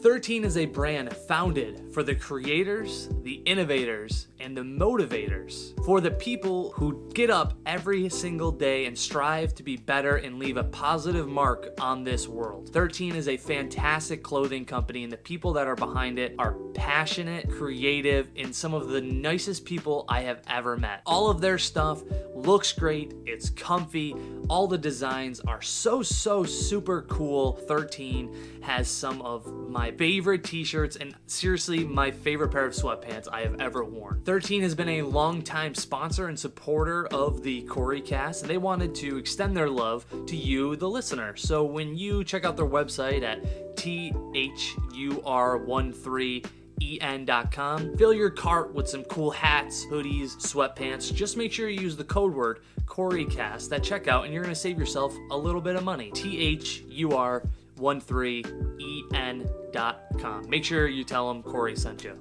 13 is a brand founded for the creators, the innovators, and the motivators, for the people who get up every single day and strive to be better and leave a positive mark on this world. 13 is a fantastic clothing company, and the people that are behind it are passionate, creative, and some of the nicest people I have ever met. All of their stuff looks great, it's comfy, all the designs are so super cool. 13 has some of my favorite t-shirts and seriously my favorite pair of sweatpants I have ever worn. 13 has been a long-time sponsor and supporter of the Cory cast, and they wanted to extend their love to you, the listener. So when you check out their website at thur13en.com, fill your cart with some cool hats, hoodies, sweatpants. Just make sure you use the code word CoryCast at checkout and you're going to save yourself a little bit of money. thur13en.com. Make sure you tell them Cory sent you.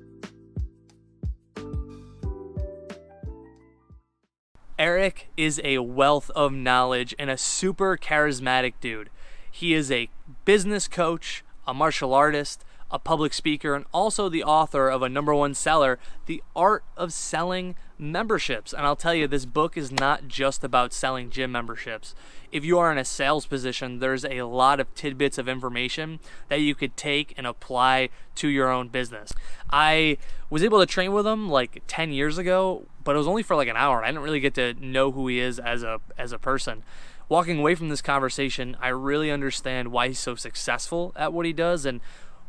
Erik is a wealth of knowledge and a super charismatic dude. He is a business coach, a martial artist, a public speaker, and also the author of a #1 seller, The Art of Selling Memberships. And I'll tell you, this book is not just about selling gym memberships. If you are in a sales position, there's a lot of tidbits of information that you could take and apply to your own business. I was able to train with him like 10 years ago, but it was only for like an hour. I didn't really get to know who he is as a person. Walking away from this conversation, I really understand why he's so successful at what he does, and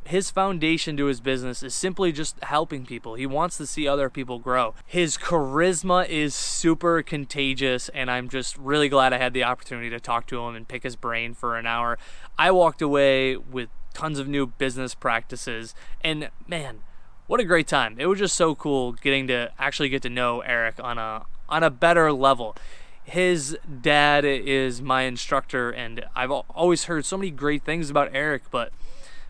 his foundation to his business is simply just helping people. He wants to see other people grow. His charisma is super contagious, and I'm just really glad I had the opportunity to talk to him and pick his brain for an hour. I walked away with tons of new business practices, and man, what a great time. It was just so cool getting to actually get to know Erik on a better level. His dad is my instructor, and I've always heard so many great things about Erik, but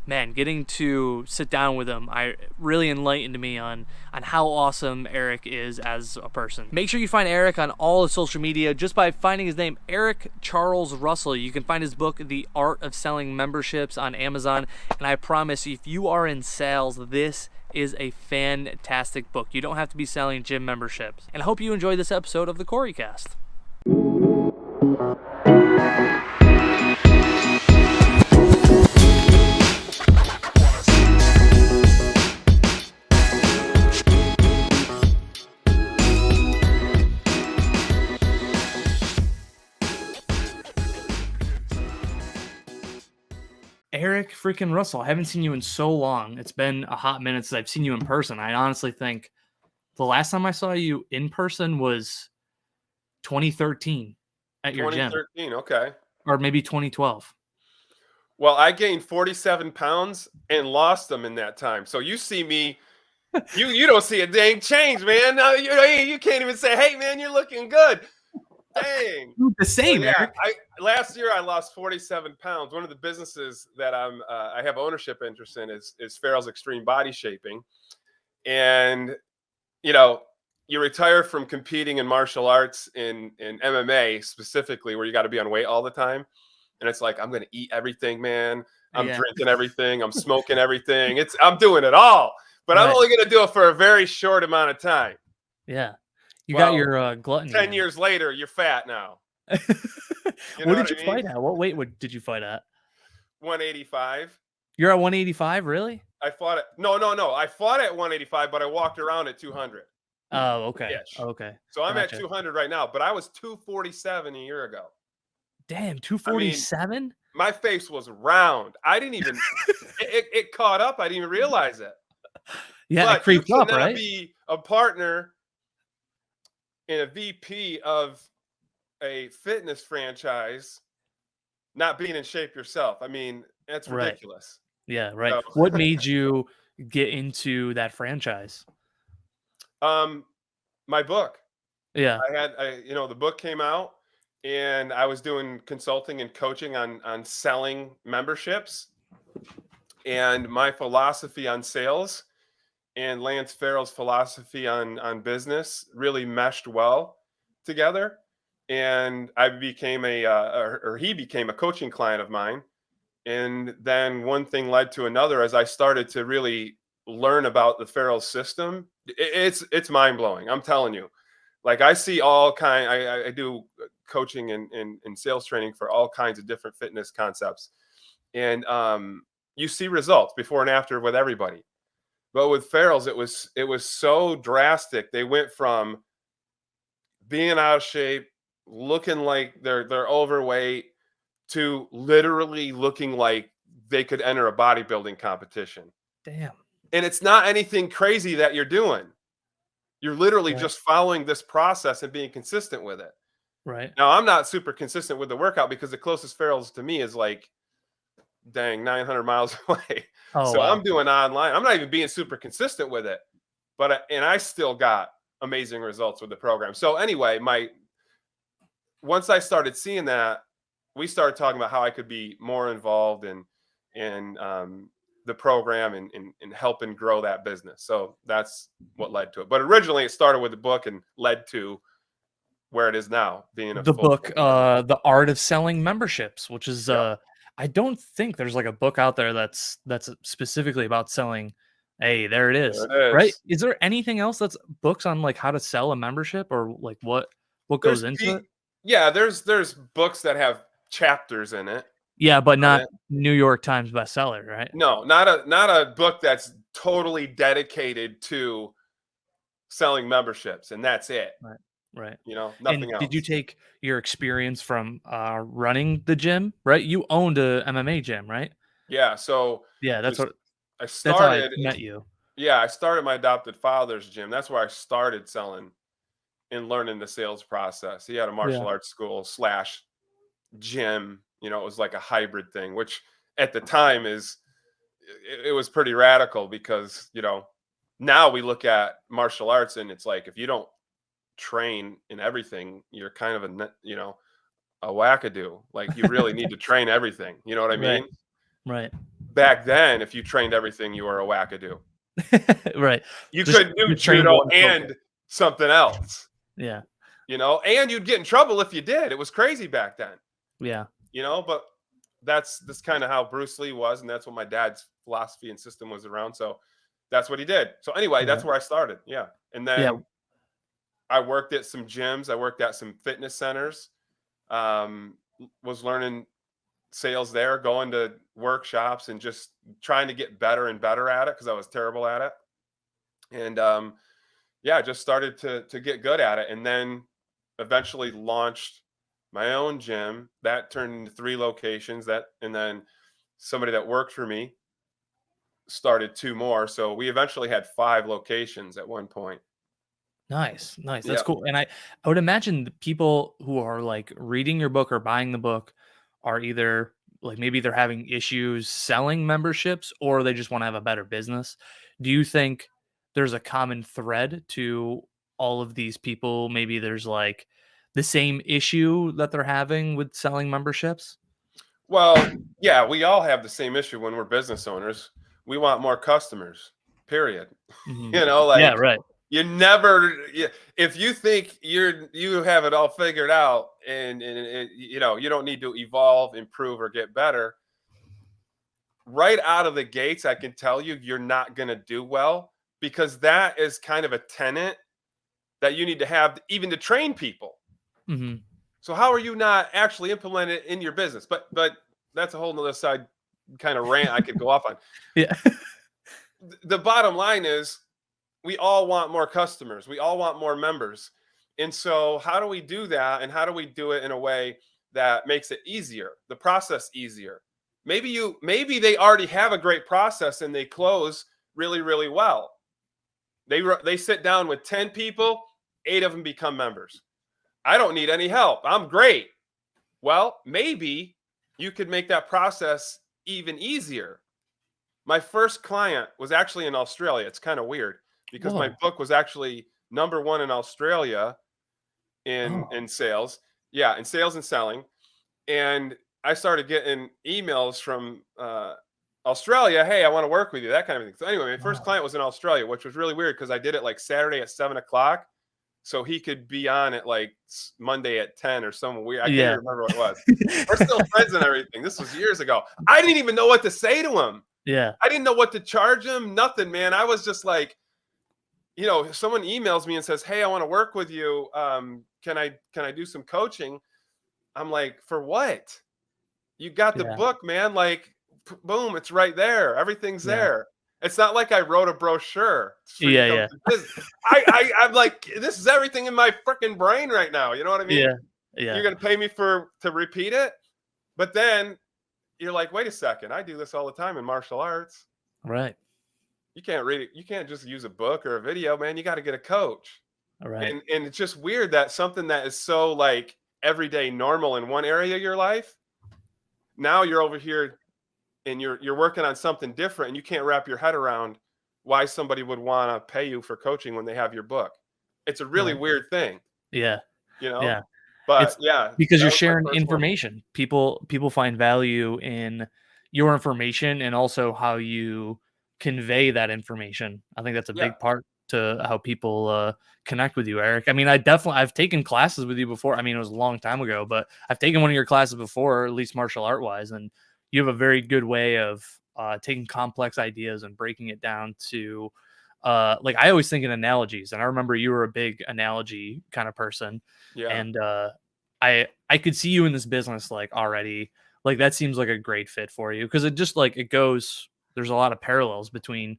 man, getting to sit down with him, I really enlightened me on how awesome Erik is as a person. Make sure you find Erik on all of social media just by finding his name, Erik Charles Russell. You can find his book, The Art of Selling Memberships, on Amazon. And I promise, if you are in sales, this is a fantastic book. You don't have to be selling gym memberships. And I hope you enjoyed this episode of the Cory Cast. Erik freaking Russell, I haven't seen you in so long. It's been a hot minute since I've seen you in person. I honestly think the last time I saw you in person was 2013 at your gym. 2013, okay. Or maybe 2012. Well, I gained 47 pounds and lost them in that time. So you see me, you don't see a dang change, man. No, you can't even say, hey, man, you're looking good. Dang. The same, well, yeah, Erik. Last year I lost 47 pounds. One of the businesses that I have ownership interest in is Farrell's Extreme Body Shaping. And, you retire from competing in martial arts in MMA specifically, where you got to be on weight all the time. And it's like, I'm going to eat everything, man. I'm drinking everything. I'm smoking everything. I'm doing it all, but right. I'm only going to do it for a very short amount of time. Yeah. You got your gluttony. 10 years later, you're fat now. What did you fight at? What weight did you fight at? 185. You're at 185, really? I fought at no. I fought at 185, but I walked around at 200. Oh, okay. Ish. Okay. So I'm at 200 right now, but I was 247 a year ago. Damn, 247? My face was round. I didn't even it caught up. I didn't even realize it. Yeah, but it creeps up, right? Be a partner and a VP of a fitness franchise, not being in shape yourself. I mean, that's ridiculous. Right. Yeah, right. So. What made you get into that franchise? My book. Yeah. The book came out, and I was doing consulting and coaching on selling memberships, and my philosophy on sales and Lance Farrell's philosophy on business really meshed well together. And I became he became a coaching client of mine. And then one thing led to another as I started to really learn about the Farrell's system. It's mind blowing. I'm telling you. Like I see all kind. I do coaching and sales training for all kinds of different fitness concepts, and you see results before and after with everybody. But with Farrell's, it was so drastic. They went from being out of shape, looking like they're overweight, to literally looking like they could enter a bodybuilding competition. Damn. And it's not anything crazy that you're doing. You're literally Right. just following this process and being consistent with it. Right. Now, I'm not super consistent with the workout because the closest Farrell's to me is like, dang, 900 miles away. Oh, So I'm wow. doing online. I'm not even being super consistent with it, but and I still got amazing results with the program. So anyway, once I started seeing that, we started talking about how I could be more involved in the program and helping grow that business. So that's what led to it. But originally, it started with the book and led to where it is now, being a The full book, business. The Art of Selling Memberships, which is Yep. I don't think there's like a book out there that's specifically about selling. Hey, there it There is. it Right? is. Is there anything else that's books on like how to sell a membership or like what goes There's into P it? Yeah, there's books that have chapters in it Yeah, but on it. not New York Times bestseller, right? No, not a book that's totally dedicated to selling memberships, and that's it. Right. Right. Nothing And did you else. take your experience from running the gym, right? You owned a MMA gym, right? Yeah, so Yeah, it was I that's how I started met you. yeah, I started my adopted father's gym. That's where I started selling and learning the sales process. He had a Yeah. martial arts school slash gym. It was like a hybrid thing, which at the time it was pretty radical because, now we look at martial arts and it's like if you don't train in everything, you're kind of a wackadoo. Like you really need to train everything. You know what I Right. mean? Right. Back then, if you trained everything, you were a wackadoo. Right. You Just couldn't do just train judo one focus. and something else, Yeah. and you'd get in trouble if you did. It was crazy back then, Yeah. but that's kind of how Bruce Lee was, and that's what my dad's philosophy and system was around. So that's what he did. So anyway, that's Right. where I started. Yeah. And Yeah. then I worked at some gyms, I worked at some fitness centers, um, was learning sales there, going to workshops and just trying to get better and better at it because I was terrible at it. And yeah, just started to get good at it, and then eventually launched my own gym that turned into 3 locations. And then somebody that worked for me started 2 more, so we eventually had 5 locations at one point. Nice. Nice. That's Yeah. cool. And I would imagine the people who are like reading your book or buying the book are either like maybe they're having issues selling memberships or they just want to have a better business. Do you think there's a common thread to all of these people? Maybe there's like the same issue that they're having with selling memberships? Well, yeah, we all have the same issue when we're business owners. We want more customers, period. Mhm. Yeah, Like right. you never, if you think you have it all figured out and you don't need to evolve, improve, or get better, right out of the gates, I can tell you're not going to do well because that is kind of a tenet that you need to have even to train people. Mhm. So how are you not actually implementing it in your business? But that's a whole nother side kind of rant I could go off on. Yeah. The bottom line is we all want more customers. We all want more members. And so how do we do that? And how do we do it in a way that makes it easier, the process easier? Maybe they already have a great process and they close really, really well. They sit down with 10 people, 8 of them become members. I don't need any help. I'm great. Well, maybe you could make that process even easier. My first client was actually in Australia. It's kind of weird because my Whoa. book was actually number 1 in Australia Oh. in sales. Yeah, in sales and selling. And I started getting emails from Australia. Hey, I want to work with you. That kind of thing. So anyway, my first Wow. client was in Australia, which was really weird because I did it like Saturday at 7 o'clock. so he could be on at like Monday at 10 or something weird. I can't Yeah. even remember what it was. We're still friends and everything. This was years ago. I didn't even know what to say to him. Yeah. I didn't know what to charge him. Nothing, man. I was just like, someone emails me and says, "Hey, I want to work with you. Can I do some coaching?" I'm like, "For what? You got the Yeah. book, man. Like, boom, it's right there. Everything's Yeah. there. It's not like I wrote a brochure for you to Yeah. come Yeah. to business. I'm like, this is everything in my freaking brain right now. You know what I mean? Yeah. Yeah. You're gonna pay me to repeat it, but then you're like, wait a second, I do this all the time in martial arts. Right. You can't read it. You can't just use a book or a video, man. You got to get a coach. Right. And it's just weird that something that is so like everyday normal in one area of your life, now you're over here and you're working on something different, and you can't wrap your head around why somebody would want to pay you for coaching when they have your book. It's a really Right. weird thing, Yeah. you know. Yeah. But It's yeah, because that you're was my sharing first one. information. People find value in your information and also how you convey that information. I think that's a Yeah, big part to how people connect with you, Eric. I mean, I've taken classes with you before. I mean, it was a long time ago, but I've taken one of your classes before, at least martial art wise, and you have a very good way of taking complex ideas and breaking it down to like I always think in analogies, and I remember you were a big analogy kind of person, yeah, and I could see you in this business like already. Like that seems like a great fit for you because it just like it goes. There's a lot of parallels between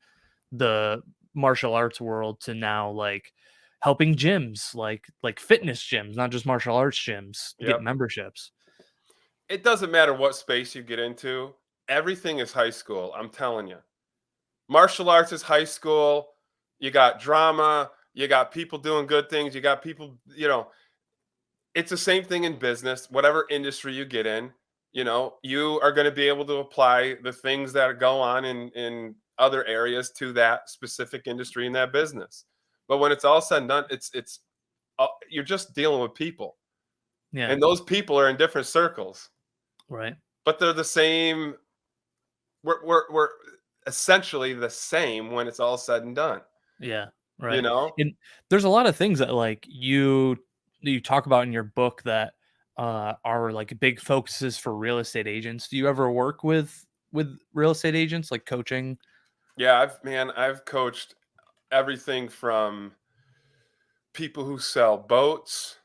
the martial arts world to now like helping gyms, like fitness gyms, not just martial arts gyms, get yep. memberships. It doesn't matter what space you get into. Everything is high school. I'm telling you. Martial arts is high school. You got drama. You got people doing good things. You got people, it's the same thing in business, whatever industry you get in, you are going to be able to apply the things that go on in other areas to that specific industry in that business. But when it's all said and done, it's you're just dealing with people, Yeah, and those people are in different circles, right. but they're the same. We're essentially the same when it's all said and done. Yeah, You right. know? And there's a lot of things that like you talk about in your book that are like big focuses for real estate agents. Do you ever work with real estate agents like coaching? Yeah, I've coached everything from people who sell boats,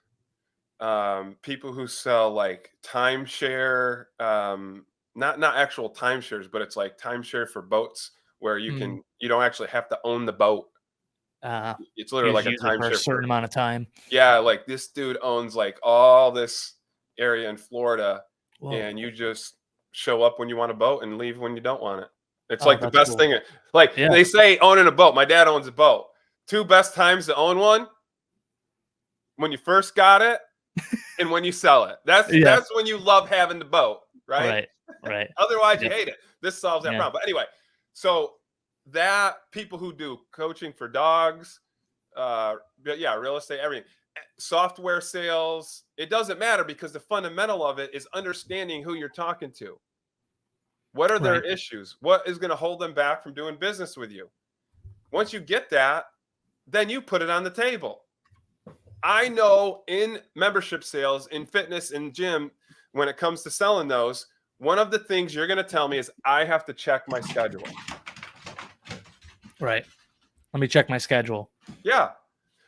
people who sell like timeshare, not actual timeshares, but it's like timeshare for boats where Mm, you don't actually have to own the boat. uh, It's you literally just like a use it for a timeshare certain for, amount of time. yeah, like this dude owns like all this area in Florida, Whoa. and you just show up when you want a boat and leave when you don't want it. It's Oh, like the that's best cool. thing. Like Yeah. they say, owning a boat. My dad owns a boat. Two best times to own one: when you first got it and when you sell it. That's Yeah. that's when you love having the boat, right? Right. Right. Otherwise, you Yep. hate it. This solves that Yeah. problem. But anyway, so that people who do coaching for dogs, yeah, real estate, everything, software sales, it doesn't matter because the fundamental of it is understanding who you're talking to. What are their Right. issues? What is going to hold them back from doing business with you? Once you get that, then you put it on the table. I know in membership sales, in fitness, in gym, when it comes to selling those, one of the things you're going to tell me is I have to check my schedule. Right. Let me check my schedule. Yeah.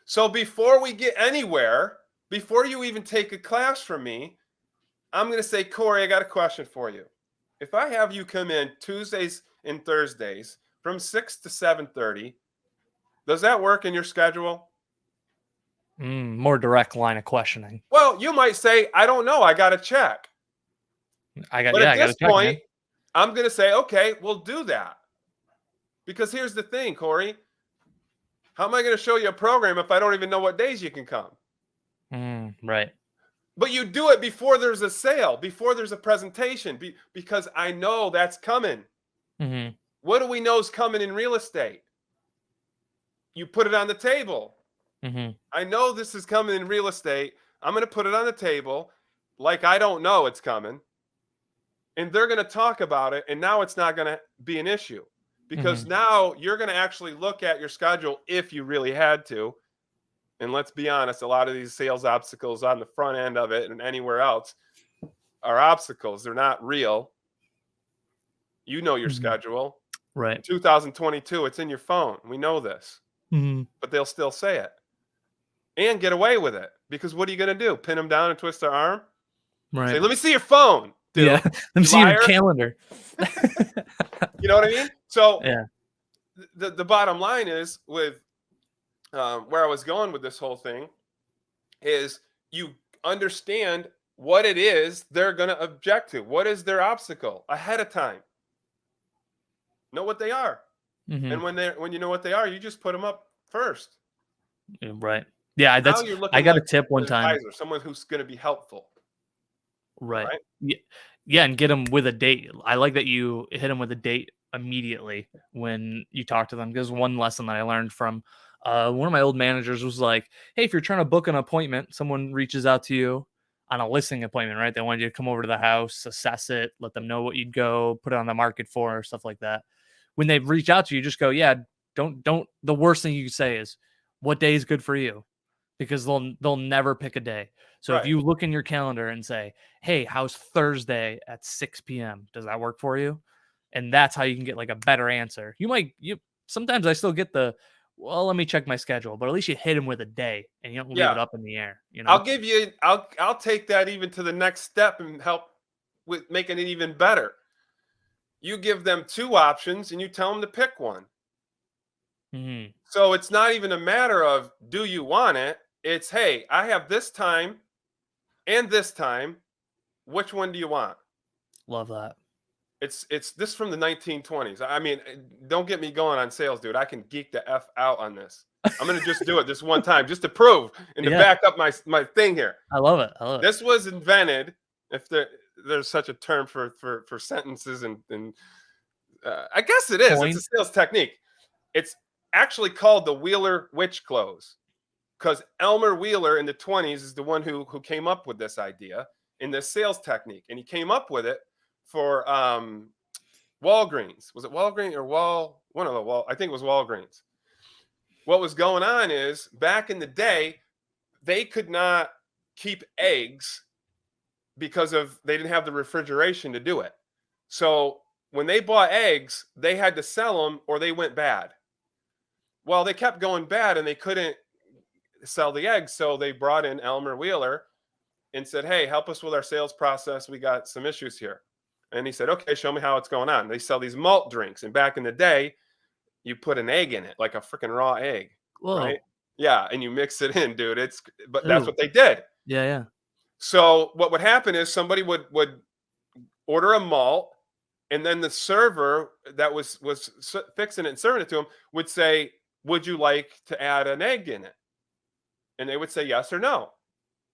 So before we get anywhere, before you even take a class from me, I'm going to say, Cory, I got a question for you. If I have you come in Tuesdays and Thursdays from 6 to 7:30, does that work in your schedule? More direct line of questioning. Well, you might say, I don't know. I got to check. I But at got this to check, point, man. I'm going to say, okay, we'll do that. Because here's the thing, Cory. How am I going to show you a program if I don't even know what days you can come? Right. But you do it before there's a sale, before there's a presentation, because I know that's coming. Mm-hmm. What do we know is coming in real estate? You put it on the table. Mm-hmm. I know this is coming in real estate. I'm going to put it on the table like I don't know it's coming. And they're going to talk about it. And now it's not going to be an issue because Mm-hmm. now you're going to actually look at your schedule if you really had to and let's be honest, a lot of these sales obstacles on the front end of it and anywhere else are obstacles. They're not real. You know your Mhm. schedule. Right. In 2022, it's in your phone. We know this, Hmm. but they'll still say it and get away with it because what are you going to do? Pin them down and twist their arm? Say, Right. let me see your phone, Yeah. dude. Let me You see your liar. calendar. You know what I mean? So Yeah. the bottom line is with where I was going with this whole thing is you understand what it is they're going to object to. What is their obstacle ahead of time? Know what they are. Hmm. And when you know what they are, you just put them up first. Right. Yeah. Now That's. you're I looking got a like tip one an time. advisor, someone who's going to be helpful, Right. right? Yeah. Yeah, and get them with a date. I like that you hit them with a date immediately when you talk to them. Because one lesson that I learned from one of my old managers was like, "Hey, if you're trying to book an appointment, someone reaches out to you on a listing appointment, right? They want you to come over to the house, assess it, let them know what you'd go, put it on the market for, stuff like that. When they reach out to you, just go, yeah. Don't. The worst thing you can say is, "What day is good for you?" Because they'll never pick a day. So if Right. you look in your calendar and say, "Hey, how's Thursday at 6 p.m.? Does that work for you?" And that's how you can get like a better answer. You sometimes I still get the, well, let me check my schedule, but at least you hit him with a day and you don't leave Yeah. it up in the air, you I'll know? give you I'll take that even to the next step and help with making it even better. You give them two options and you tell them to pick one. Hmm. So it's not even a matter of do you want it? It's hey, I have this time and this time. Which one do you want? Love that. It's this from the 1920s. I mean, don't get me going on sales, dude. I can geek the f out on this. I'm gonna just do it this one time, just to prove and to Yeah, back up my thing here. I love it. I love it. This was invented, if there's such a term for sentences and I guess it is. It's a Coined. sales technique. It's actually called the Wheeler witch close because Elmer Wheeler in the 20s is the one who came up with this idea in this sales technique, and he came up with it for Walgreens. Was it Walgreens or one of the Wall? I think it was Walgreens. What was going on is back in the day, they could not keep eggs because of they didn't have the refrigeration to do it. So when they bought eggs, they had to sell them or they went bad. Well, they kept going bad and they couldn't sell the eggs. So they brought in Elmer Wheeler and said, hey, help us with our sales process. We got some issues here. And he said, okay, show me how it's going on. They sell these malt drinks. And back in the day, you put an egg in it, like a freaking raw egg, right? Whoa. Yeah. And you mix it in, dude. But that's Ooh. what they did. Yeah, yeah. So what would happen is somebody would order a malt, and then the server that was fixing it and serving it to him would say, would you like to add an egg in it? And they would say yes or no,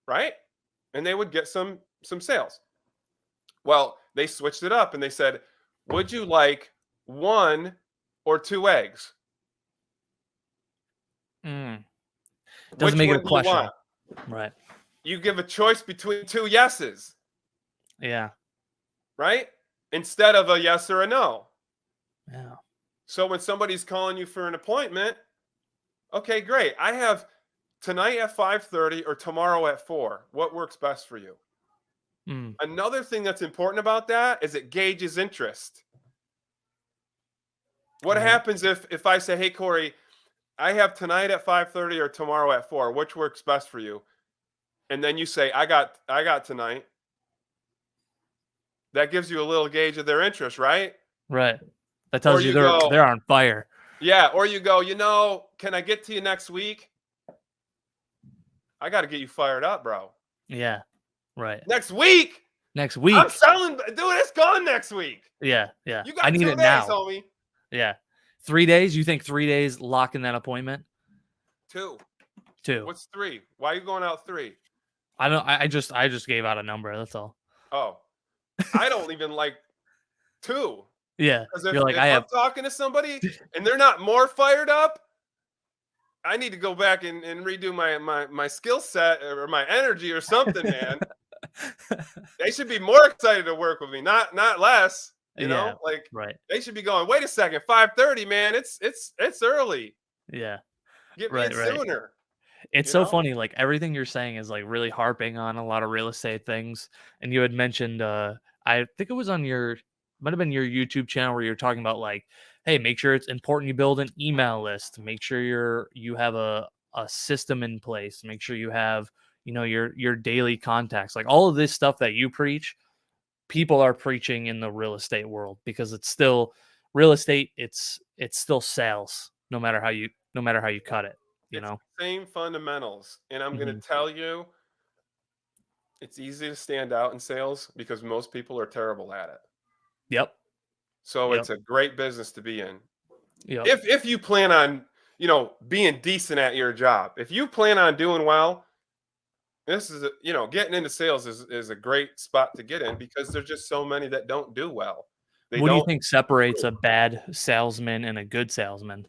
right? And they would get some sales. Well, they switched it up and they said, would you like one or two eggs? Mm. Doesn't Which make it one a do you question. want? Right. You give a choice between two yeses, Yeah. right? Instead of a yes or a no. Yeah. So when somebody's calling you for an appointment, okay, great. I have tonight at 5:30 or tomorrow at 4. What works best for you? Mm. Another thing that's important about that is it gauges interest. What Right. happens if I say, "Hey Cory, I have tonight at 5:30 or tomorrow at 4. Which works best for you?" And then you say, I got tonight." That gives you a little gauge of their interest, right? Right. That Or tells you you they're go, they're on fire. yeah, or you go, can I get to you next week? I got to get you fired up, bro. Yeah. Right. Next week? Next I'm week. selling, dude, it's gone next week. Yeah. Yeah. You I got need 2 it days, now. homie. Yeah. 3 days? You think 3 days locking that appointment? 2. Two. What's 3? Why are you going out 3? I don't. I just gave out a number. That's all. Oh, I don't even like 2. Yeah. Because You're like, if I I'm have. talking to somebody and they're not more fired up, I need to go back and redo my skill set or my energy or something, man. They should be more excited to work with me, not less. Yeah. Like Right. they should be going. Wait a second, 5:30, man. It's early. Yeah. Get me in Right. Right. sooner. It's you so know? funny, like, everything you're saying is, like, really harping on a lot of real estate things, and you had mentioned, I think it was on your might have been your YouTube channel where you're talking about, like, "Hey, make sure it's important you build an email list, make sure you have a system in place, make sure you have, your daily contacts." Like, all of this stuff that you preach, people are preaching in the real estate world because it's still real estate, it's still sales no matter how you cut it, you It's know? the same fundamentals. And I'm going to Mhm. tell you, it's easy to stand out in sales because most people are terrible at it. Yep. So Yep. it's a great business to be in. Yep. If you plan on, being decent at your job, if you plan on doing well, this is, getting into sales is a great spot to get in because there's just so many that don't do well. They What do you don't think separates a bad salesman and a good salesman?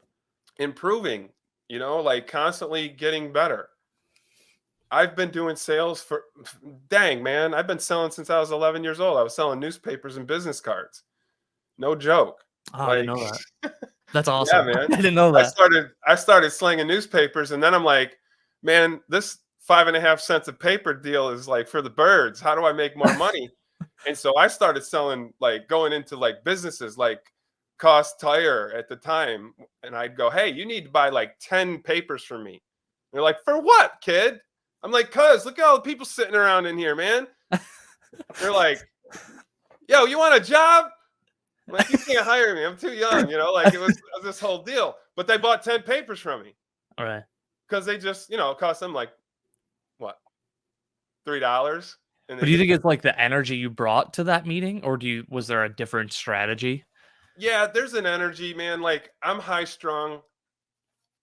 improving, like constantly getting better. I've been doing sales for, dang man, I've been selling since I was 11 years old. I was selling newspapers and business cards. No joke. Oh, I didn't Like, know that. That's yeah, awesome. man. I didn't know I that. started I started slinging newspapers, and then I'm like, man, this 5.5 cents a paper deal is like for the birds. How do I make more money? And so I started selling, like going into like businesses like Cost Tire at the time, and I'd go, hey, you need to buy like 10 papers from me. They're like, for what, kid? I'm like, cuz look at all the people sitting around in here, man. They're like, yo, you want a job? I'm like, you can't hire me. I'm too young, like it was this whole deal. But they bought 10 papers from me Alright. because they just, it cost them like what, $3? And But they do you get, think it's, like, the energy you brought to that meeting, or was there a different strategy? yeah, there's an energy, man. Like I'm high strung.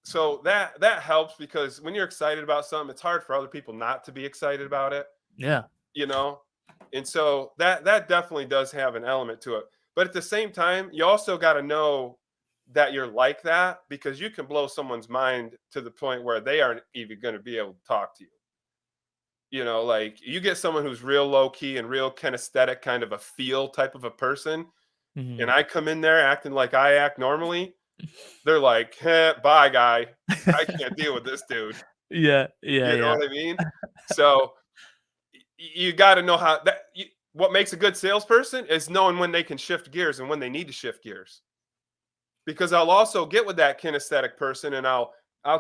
So that helps because when you're excited about something, it's hard for other people not to be excited about it, Yeah. you know? And so that definitely does have an element to it. But at the same time, you also got to know that you're like that because you can blow someone's mind to the point where they aren't even going to be able to talk to you. Like you get someone who's real low key and real kinesthetic, kind of a feel type of a person, and Mhm. I come in there acting like I act normally, they're like, bye, guy. I can't deal with this dude. Yeah, yeah, You know yeah. what I mean? So you got to know how that. What makes a good salesperson is knowing when they can shift gears and when they need to shift gears. Because I'll also get with that kinesthetic person and I'll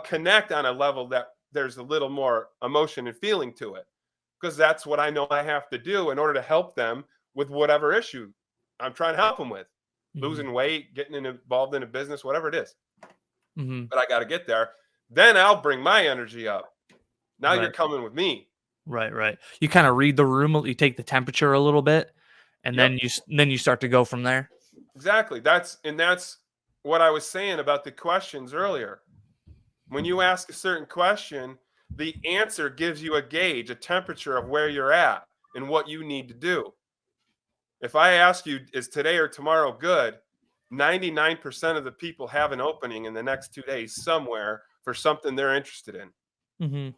connect on a level that there's a little more emotion and feeling to it. Because that's what I know I have to do in order to help them with whatever issue I'm trying to help them with. Mhm. Losing weight, involved in a business, whatever it is. Mhm. But I got to get there. Then I'll bring my energy up. Now you're Right. coming with me. Right, right. You kinda read the room, you take the temperature a little bit, and Yep, then you start to go from there? exactly. That's what I was saying about the questions earlier. When you ask a certain question, the answer gives you a gauge, a temperature of where you're at and what you need to do. If I ask you, is today or tomorrow good? 99% of the people have an opening in the next 2 days somewhere for something they're interested in. Mhm.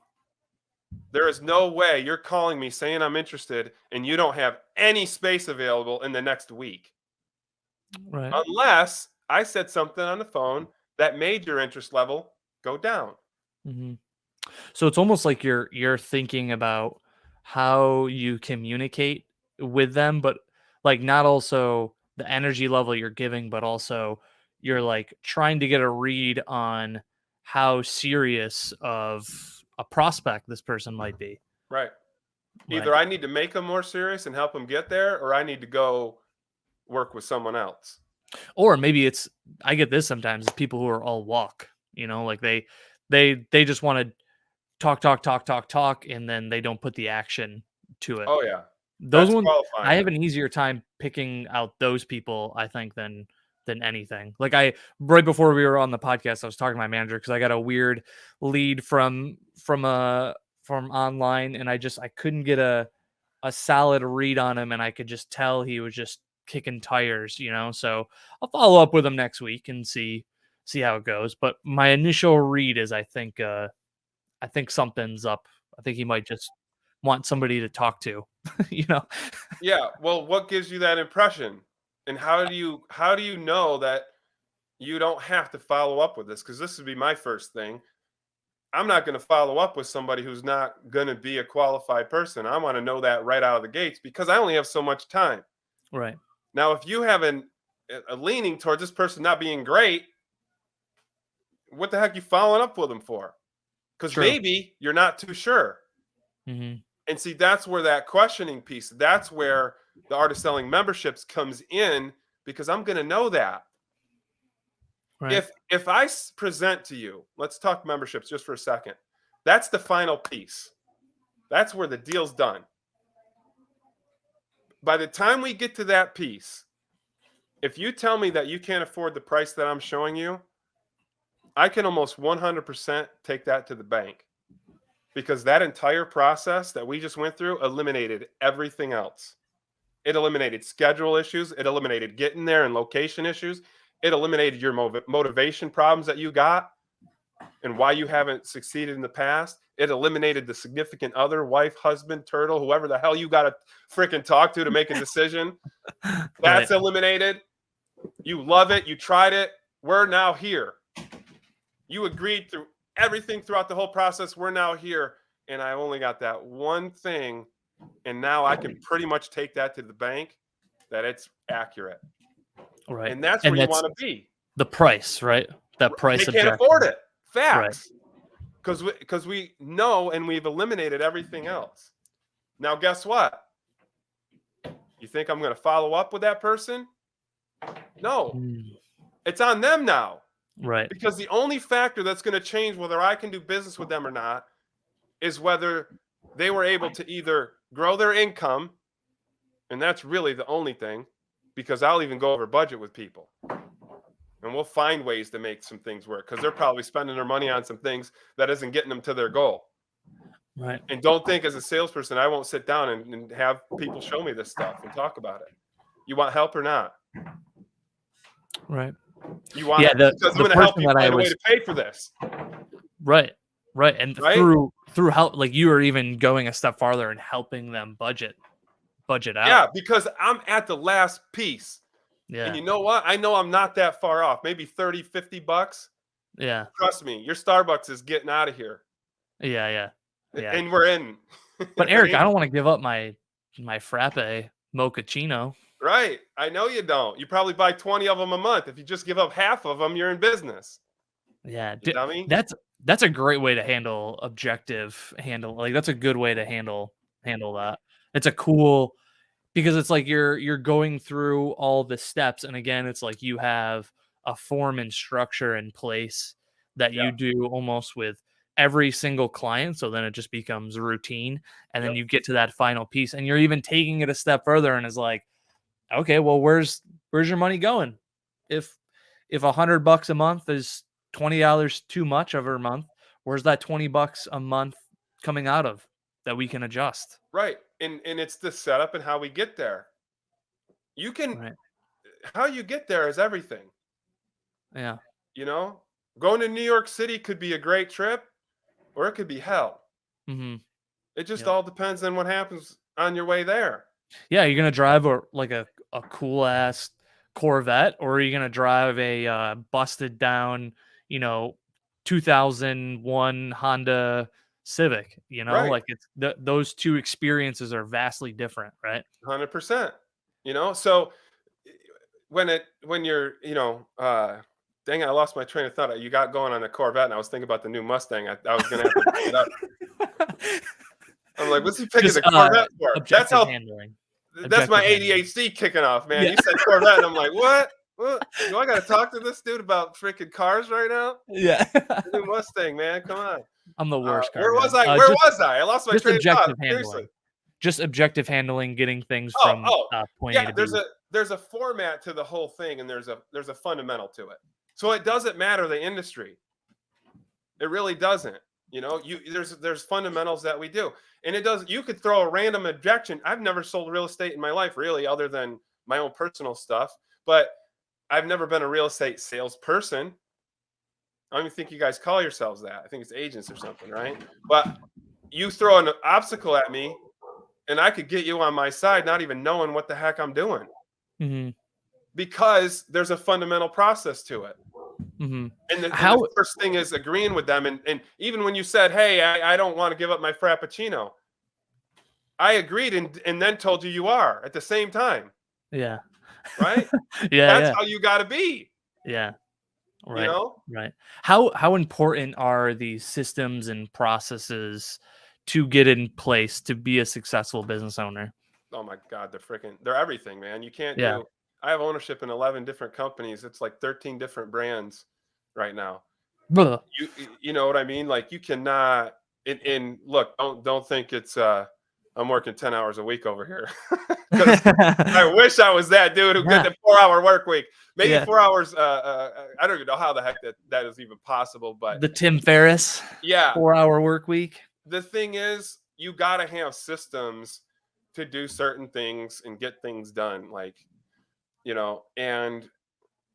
There is no way you're calling me saying I'm interested and you don't have any space available in the next week. Right. Unless I said something on the phone that made your interest level go down. Mhm. So it's almost like you're thinking about how you communicate with them, but like not also the energy level you're giving, but also you're like trying to get a read on how serious of a prospect this person might be. Right. Either Right. I need to make them more serious and help them get there, or I need to go work with someone else. Or maybe it's I get this sometimes, it's people who are all walk, like they just want to talk, talk, talk, talk, talk, and then they don't put the action to it. Oh, yeah. Those That's ones I qualifying. have an easier time picking out those people, I think, than anything. Like I right before we were on the podcast, I was talking to my manager because I got a weird lead from online, and I couldn't get a solid read on him, and I could just tell he was just kicking tires. So I'll follow up with him next week and see how it goes. But my initial read is I think something's up. I think he might just want somebody to talk to, you know? Yeah. Well, what gives you that impression? And how do you know that you don't have to follow up with this? Because this would be my first thing. I'm not going to follow up with somebody who's not going to be a qualified person. I want to know that right out of the gates because I only have so much time. Right. Now, if you have a leaning towards this person not being great, what the heck are you following up with them for? Because maybe you're not too sure. Mm-hmm. And see, that's where that questioning piece, that's where the Art of Selling memberships comes in, because I'm going to know that. Right. If I present to you, let's talk memberships just for a second. That's the final piece. That's where the deal's done. By the time we get to that piece, if you tell me that you can't afford the price that I'm showing you, I can almost 100% take that to the bank, because that entire process that we just went through eliminated everything else. It eliminated schedule issues. It eliminated getting there and location issues. It eliminated your motivation problems that you got and why you haven't succeeded in the past. It eliminated the significant other, wife, husband, turtle, whoever the hell you got to freaking talk to make a decision. That's eliminated. You love it. You tried it. We're now here. You agreed through everything throughout the whole process. We're now here. And I only got that one thing. And now I can pretty much take that to the bank that it's accurate. Right. And that's where you want to be. The price, right? That price. They can't afford it. Facts. Because we know and we've eliminated everything else. Now, guess what? You think I'm going to follow up with that person? No. It's on them now. Right. Because the only factor that's going to change whether I can do business with them or not is whether they were able to either grow their income, and that's really the only thing, because I'll even go over budget with people. And we'll find ways to make some things work, because they're probably spending their money on some things that isn't getting them to their goal. Right. And don't think as a salesperson, I won't sit down and have people show me this stuff and talk about it. You want help or not? Right. You want because I'm going to help you find a way to pay for this. Right. Right. And through help, like you are even going a step farther and helping them budget out. Yeah, because I'm at the last piece. Yeah. And you know what? I know I'm not that far off. Maybe 30, 50 bucks. Yeah. Trust me, your Starbucks is getting out of here. Yeah. And we're in. But Eric, I don't want to give up my frappe mochaccino. Right. I know you don't. You probably buy 20 of them a month. If you just give up half of them, you're in business. Yeah. Dummy. That's a great way to handle like that's a good way to handle that. It's a cool, because it's like you're going through all the steps, and again, it's like you have a form and structure in place that you do almost with every single client, so then it just becomes routine, and then you get to that final piece, and you're even taking it a step further, and it's like, okay, well, where's your money going? If $100 a month is $20 too much of a month, where's that $20 a month coming out of that we can adjust? Right. And it's the setup and how we get there. You can how you get there is everything. Yeah. You know, going to New York City could be a great trip, or it could be hell. Mm-hmm. It just all depends on what happens on your way there. Yeah, you're gonna drive a cool ass Corvette, or are you gonna drive a busted down, 2001 Honda Civic? Like it's those two experiences are vastly different, right? 100%. So when you're, dang, I lost my train of thought. You got going on a Corvette, and I was thinking about the new Mustang. I was gonna have to pick it up. I'm like, what's he picking the Corvette for? That's how handling. That's my ADHD kicking off, man. Yeah. You said Corvette, and I'm like, what? Do I got to talk to this dude about freaking cars right now? Yeah. New Mustang, man. Come on. I'm the worst car. Where was I? Where was I? I lost my train of thought. Seriously. Just objective handling, getting things from point A to B. There's a format to the whole thing, and there's a fundamental to it. So it doesn't matter the industry. It really doesn't. There's fundamentals that we do. And it does. You could throw a random objection. I've never sold real estate in my life, really, other than my own personal stuff. But I've never been a real estate salesperson. I don't even think you guys call yourselves that. I think it's agents or something, right? But you throw an obstacle at me, and I could get you on my side, not even knowing what the heck I'm doing. Mm-hmm. Because there's a fundamental process to it. Mm-hmm. And the How? first thing is agreeing with them. And even when you said, hey, I don't want to give up my Frappuccino, I agreed and then told you are at the same time, Yeah. right? Yeah. That's Yeah. how you got to be, Yeah. you Right. know? Right. How important are these systems and processes to get in place to be a successful business owner? Oh my God, they're everything, man. You can't Yeah. do, I have ownership in 11 different companies. It's like 13 different brands right now. Blah. You know what I mean? Like you cannot, and look, don't think it's, I'm working 10 hours a week over here because I wish I was that dude who got Yeah. the 4 hour work week. Maybe Yeah. 4 hours. I don't even know how the heck that is even possible. But The Tim Ferriss yeah, 4-hour work week. the thing is, you got to have systems to do certain things and get things done. Like, and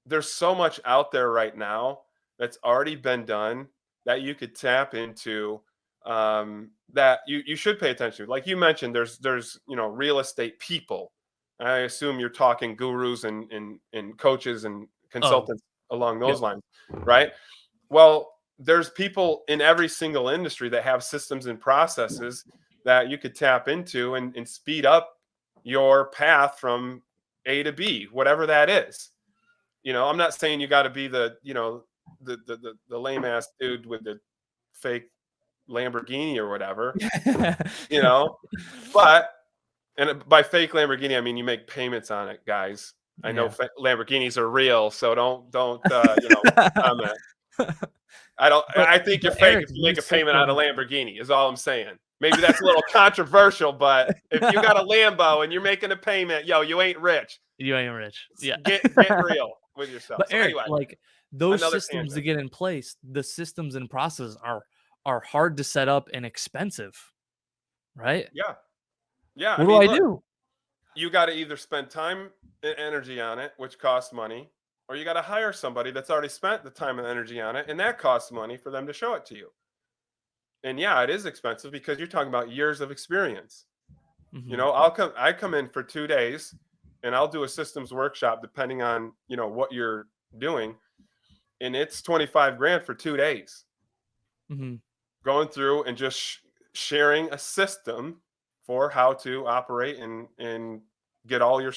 there's so much out there right now that's already been done that you could tap into, that you should pay attention to. Like you mentioned, there's real estate people. I assume you're talking gurus and coaches and Oh, consultants along yep. those lines, right? Well, there's people in every single industry that have systems and processes that you could tap into and speed up your path from A to B, whatever that is. I'm not saying you got to be the lame ass dude with the fake Lamborghini or whatever, you know, but and by fake Lamborghini, I mean you make payments on it, guys. I know Yeah. Lamborghinis are real, so don't comment. But I think you're fake Eric, if you make a these payment on a systems. Lamborghini, is all I'm saying. Maybe that's a little controversial, but if you got a Lambo and you're making a payment, yo, you ain't rich. You ain't rich. Yeah. Get real with yourself. But So Eric, anyway, like those another systems to tangent. get in place, the systems and processes are hard to set up and expensive, right? Yeah. Yeah. I What do mean, I look, do? you got to either spend time and energy on it, which costs money, or you got to hire somebody that's already spent the time and energy on it, and that costs money for them to show it to you. And yeah, it is expensive because you're talking about years of experience. Hmm. I come in for 2 days and I'll do a systems workshop depending on, what you're doing. And it's 25 grand for 2 days Hmm. going through and just sharing a system for how to operate and get all your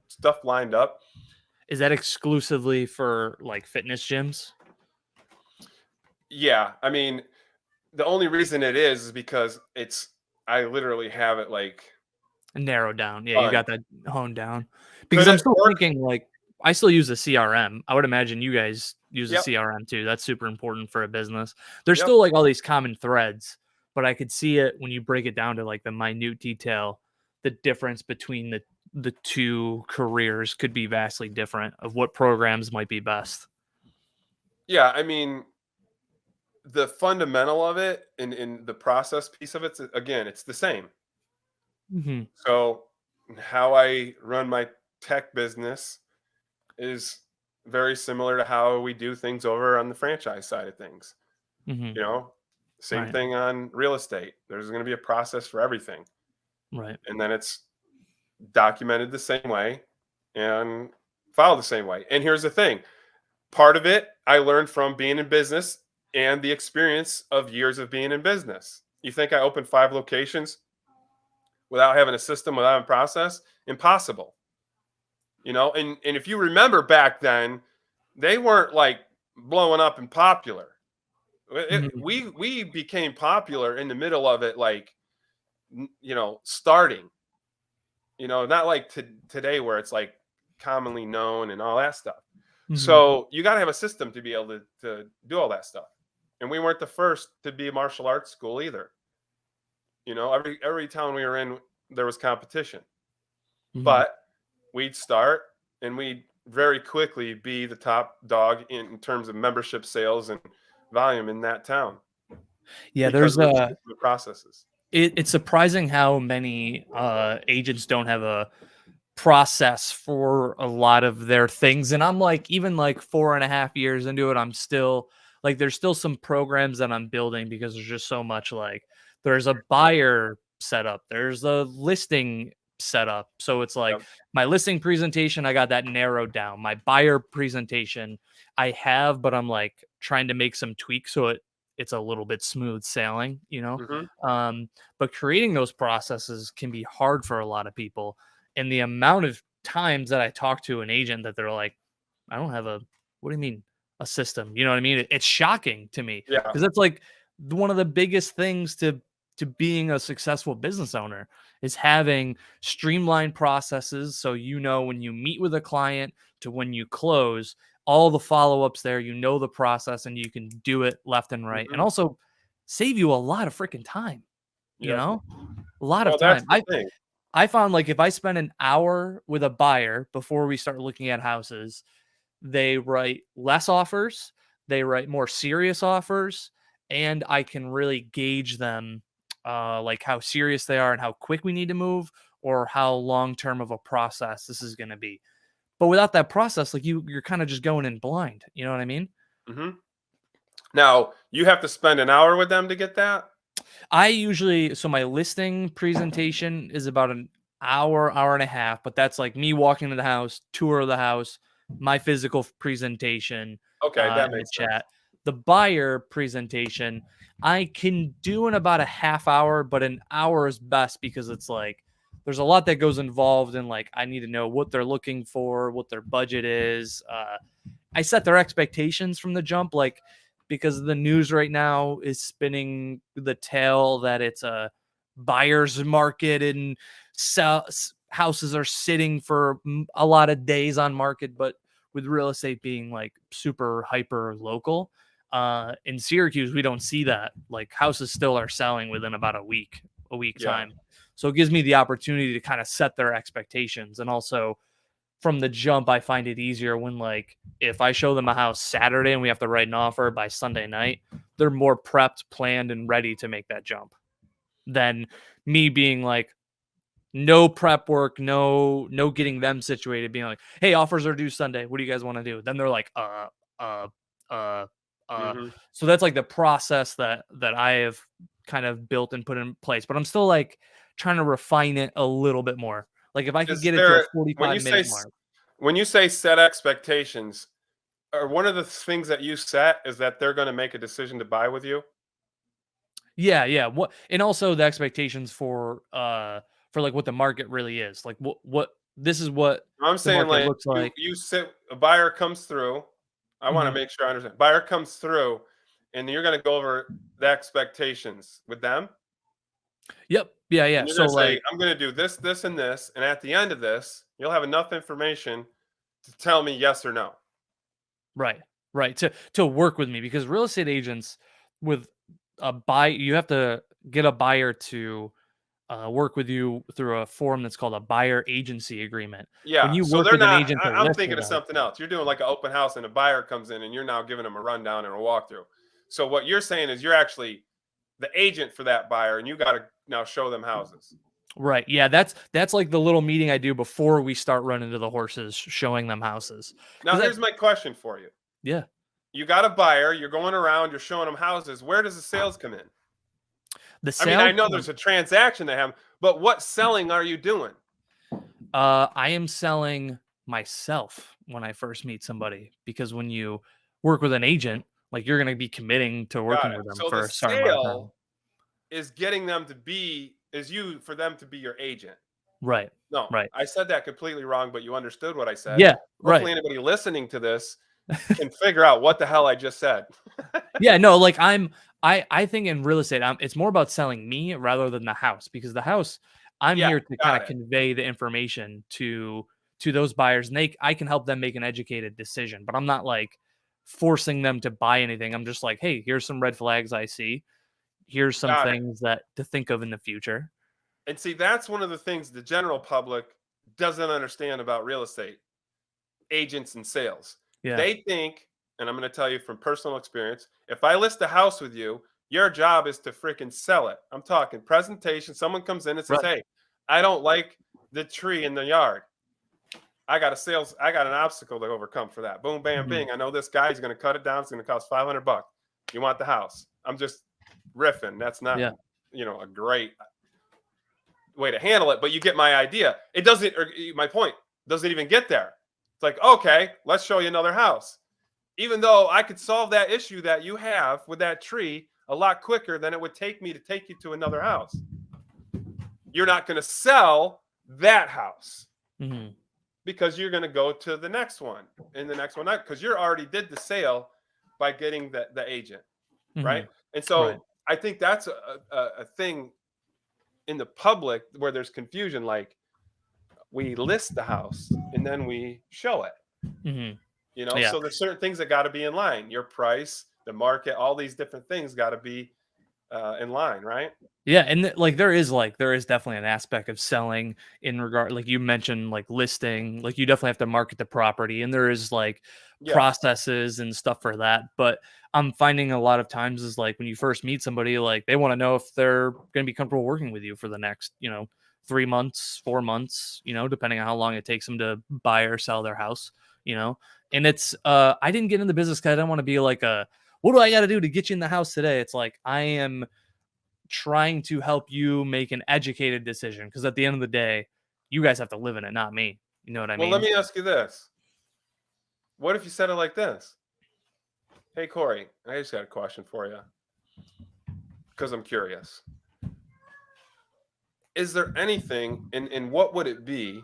stuff lined up. Is that exclusively for like fitness gyms? Yeah. I mean, the only reason it is because I literally have it like Narrowed down. Yeah, you done. got that honed down. Because Could I'm it still work? thinking like I still use a CRM. I would imagine you guys use a Yep. CRM too. That's super important for a business. There's Yep. still like all these common threads, but I could see it when you break it down to like the minute detail, the difference between the two careers could be vastly different of what programs might be best. Yeah. I mean, the fundamental of it in the process piece of it, again, it's the same. Hmm. So how I run my tech business is very similar to how we do things over on the franchise side of things. Hmm. You know, same Right. thing on real estate. There's going to be a process for everything. Right. And then it's documented the same way and filed the same way. And here's the thing, part of it I learned from being in business and the experience of years of being in business. You think I opened 5 locations without having a system, without a process? Impossible. And if you remember back then, they weren't like blowing up and popular. Hmm. We became popular in the middle of it, like starting. Not like today where it's like commonly known and all that stuff. Hmm. So you got to have a system to be able to do all that stuff. And we weren't the first to be a martial arts school either. Every town we were in, there was competition, Hmm. but we'd start and we'd very quickly be the top dog in terms of membership sales and volume in that town Yeah, because there's of the a system of processes. it's surprising how many agents don't have a process for a lot of their things. And I'm like, even like 4.5 years into it, I'm still like, there's still some programs that I'm building because there's just so much like, there's a buyer setup, there's a listing set up. So it's like Yep. my listing presentation, I got that narrowed down. My buyer presentation, I have, but I'm like trying to make some tweaks so it's a little bit smooth sailing, you know. Hmm. But creating those processes can be hard for a lot of people, and the amount of times that I talk to an agent that they're like, I don't have a, what do you mean, a system? You know what I mean? It's shocking to me Yeah. because that's like one of the biggest things to being a successful business owner is having streamlined processes. So, you know, when you meet with a client to when you close, all the follow-ups there, you know, the process and you can do it left and right. And Hmm. also save you a lot of freaking time, you Yep. know, a lot of Well, that's time. the thing. I found like if I spend an hour with a buyer before we start looking at houses, they write less offers, they write more serious offers, and I can really gauge them, like how serious they are and how quick we need to move, or how long term of a process this is going to be. But without that process, like you're kind of just going in blind. You know what I mean? Hmm. Now you have to spend an hour with them to get that. I usually, so my listing presentation is about an hour, hour and a half, but that's like me walking to the house, tour of the house, my physical presentation, Okay, that and the makes sense. chat. The buyer presentation, I can do in about a half hour, but an hour is best because it's like there's a lot that goes involved in like I need to know what they're looking for, what their budget is. I set their expectations from the jump, like because the news right now is spinning the tale that it's a buyer's market and houses are sitting for a lot of days on market, but with real estate being like super hyper local, in Syracuse we don't see that. Like houses still are selling within about a week Yeah. time. So it gives me the opportunity to kind of set their expectations, and also from the jump, I find it easier when, like, if I show them a house Saturday and we have to write an offer by Sunday night, they're more prepped, planned, and ready to make that jump than me being like, no prep work, no getting them situated, being like, hey, offers are due Sunday. What do you guys want to do? Then they're like, uh, uh, uh. Hmm. So that's like the process that I have kind of built and put in place. But I'm still like trying to refine it a little bit more. Like if I could Is get it to a there when you 45-minute mark. when you say set expectations, are one of the things that you set is that they're going to make a decision to buy with you? Yeah, yeah. What, and also the expectations for like what the market really is. Like what this is what I'm the saying market like looks you like. you sit a buyer comes through. I want to Mhm. make sure I understand. Buyer comes through, and you're going to go over the expectations with them, Yep. Yeah, and yeah. you're going So to say, like "I'm going to do this, this, and this," and at the end of this, you'll have enough information to tell me yes or no. right. Right. To work with me, because real estate agents with a buy, you have to get a buyer to work with you through a form that's called a buyer agency agreement. When Yeah, you so work they're with an not. agent to I'm list thinking with of them. something else. You're doing like an open house, and a buyer comes in, and you're now giving them a rundown and a walkthrough. So what you're saying is you're actually the agent for that buyer, and you got to now show them houses. Right. Yeah, that's like the little meeting I do before we start running to the horses, showing them houses. Now, Because that, here's my question for you. yeah. You got a buyer, you're going around, you're showing them houses. Where does the sales come in? The I mean, I sales, know there's a transaction that happen, but what selling are you doing? I am selling myself when I first meet somebody, because when you work with an agent, like you're going to be committing to Got working it. with them So the for a certain amount of time. sale is getting them to be is you for them to be your agent. Right. No, Right. I said that completely wrong, but you understood what I said. Yeah. Right. Hopefully anybody listening to this can figure out what the hell I just said. Yeah. No, like I think in real estate, it's more about selling me rather than the house, because the house, I'm Yeah, here to kind got of it. convey the information to those buyers, and I can help them make an educated decision, but I'm not like forcing them to buy anything. I'm just like, hey, here's some red flags I see. Here's some Got it. things that to think of in the future. And see, that's one of the things the general public doesn't understand about real estate agents and sales. Yeah. They think, and I'm going to tell you from personal experience, if I list a house with you, your job is to freaking sell it. I'm talking presentation. Someone comes in and says, Right. "Hey, I don't like the tree in the yard. I got an obstacle to overcome for that." Boom, bam, Mhm. bing. I know this guy. He's going to cut it down. It's going to cost $500. You want the house? I'm just riffing. That's not, Yeah. a great way to handle it, but you get my idea. It doesn't, or my point doesn't even get there. It's like, okay, let's show you another house. Even though I could solve that issue that you have with that tree a lot quicker than it would take me to take you to another house. You're not going to sell that house because you're going to go to the next one and the next one, because you already did the sale by getting the agent, right? And so I think that's a thing in the public where there's confusion. Like, we list the house and then we show it. You know, so there's certain things that got to be in line. Your price, the market, all these different things got to be in line, right? Yeah, and like there is definitely an aspect of selling in regard, like you mentioned, like listing, like you definitely have to market the property, and there is like processes and stuff for that. But I'm finding a lot of times is like when you first meet somebody, like they want to know if they're going to be comfortable working with you for the next, 3 months, 4 months, depending on how long it takes them to buy or sell their house, And it's I didn't get in the business because I don't want to be like what do I got to do to get you in the house today? It's like I am trying to help you make an educated decision, because at the end of the day, you guys have to live in it, not me. You know what I mean? Well, let me ask you this. What if you said it like this? Hey, Cory, I just got a question for you because I'm curious. Is there anything, and what would it be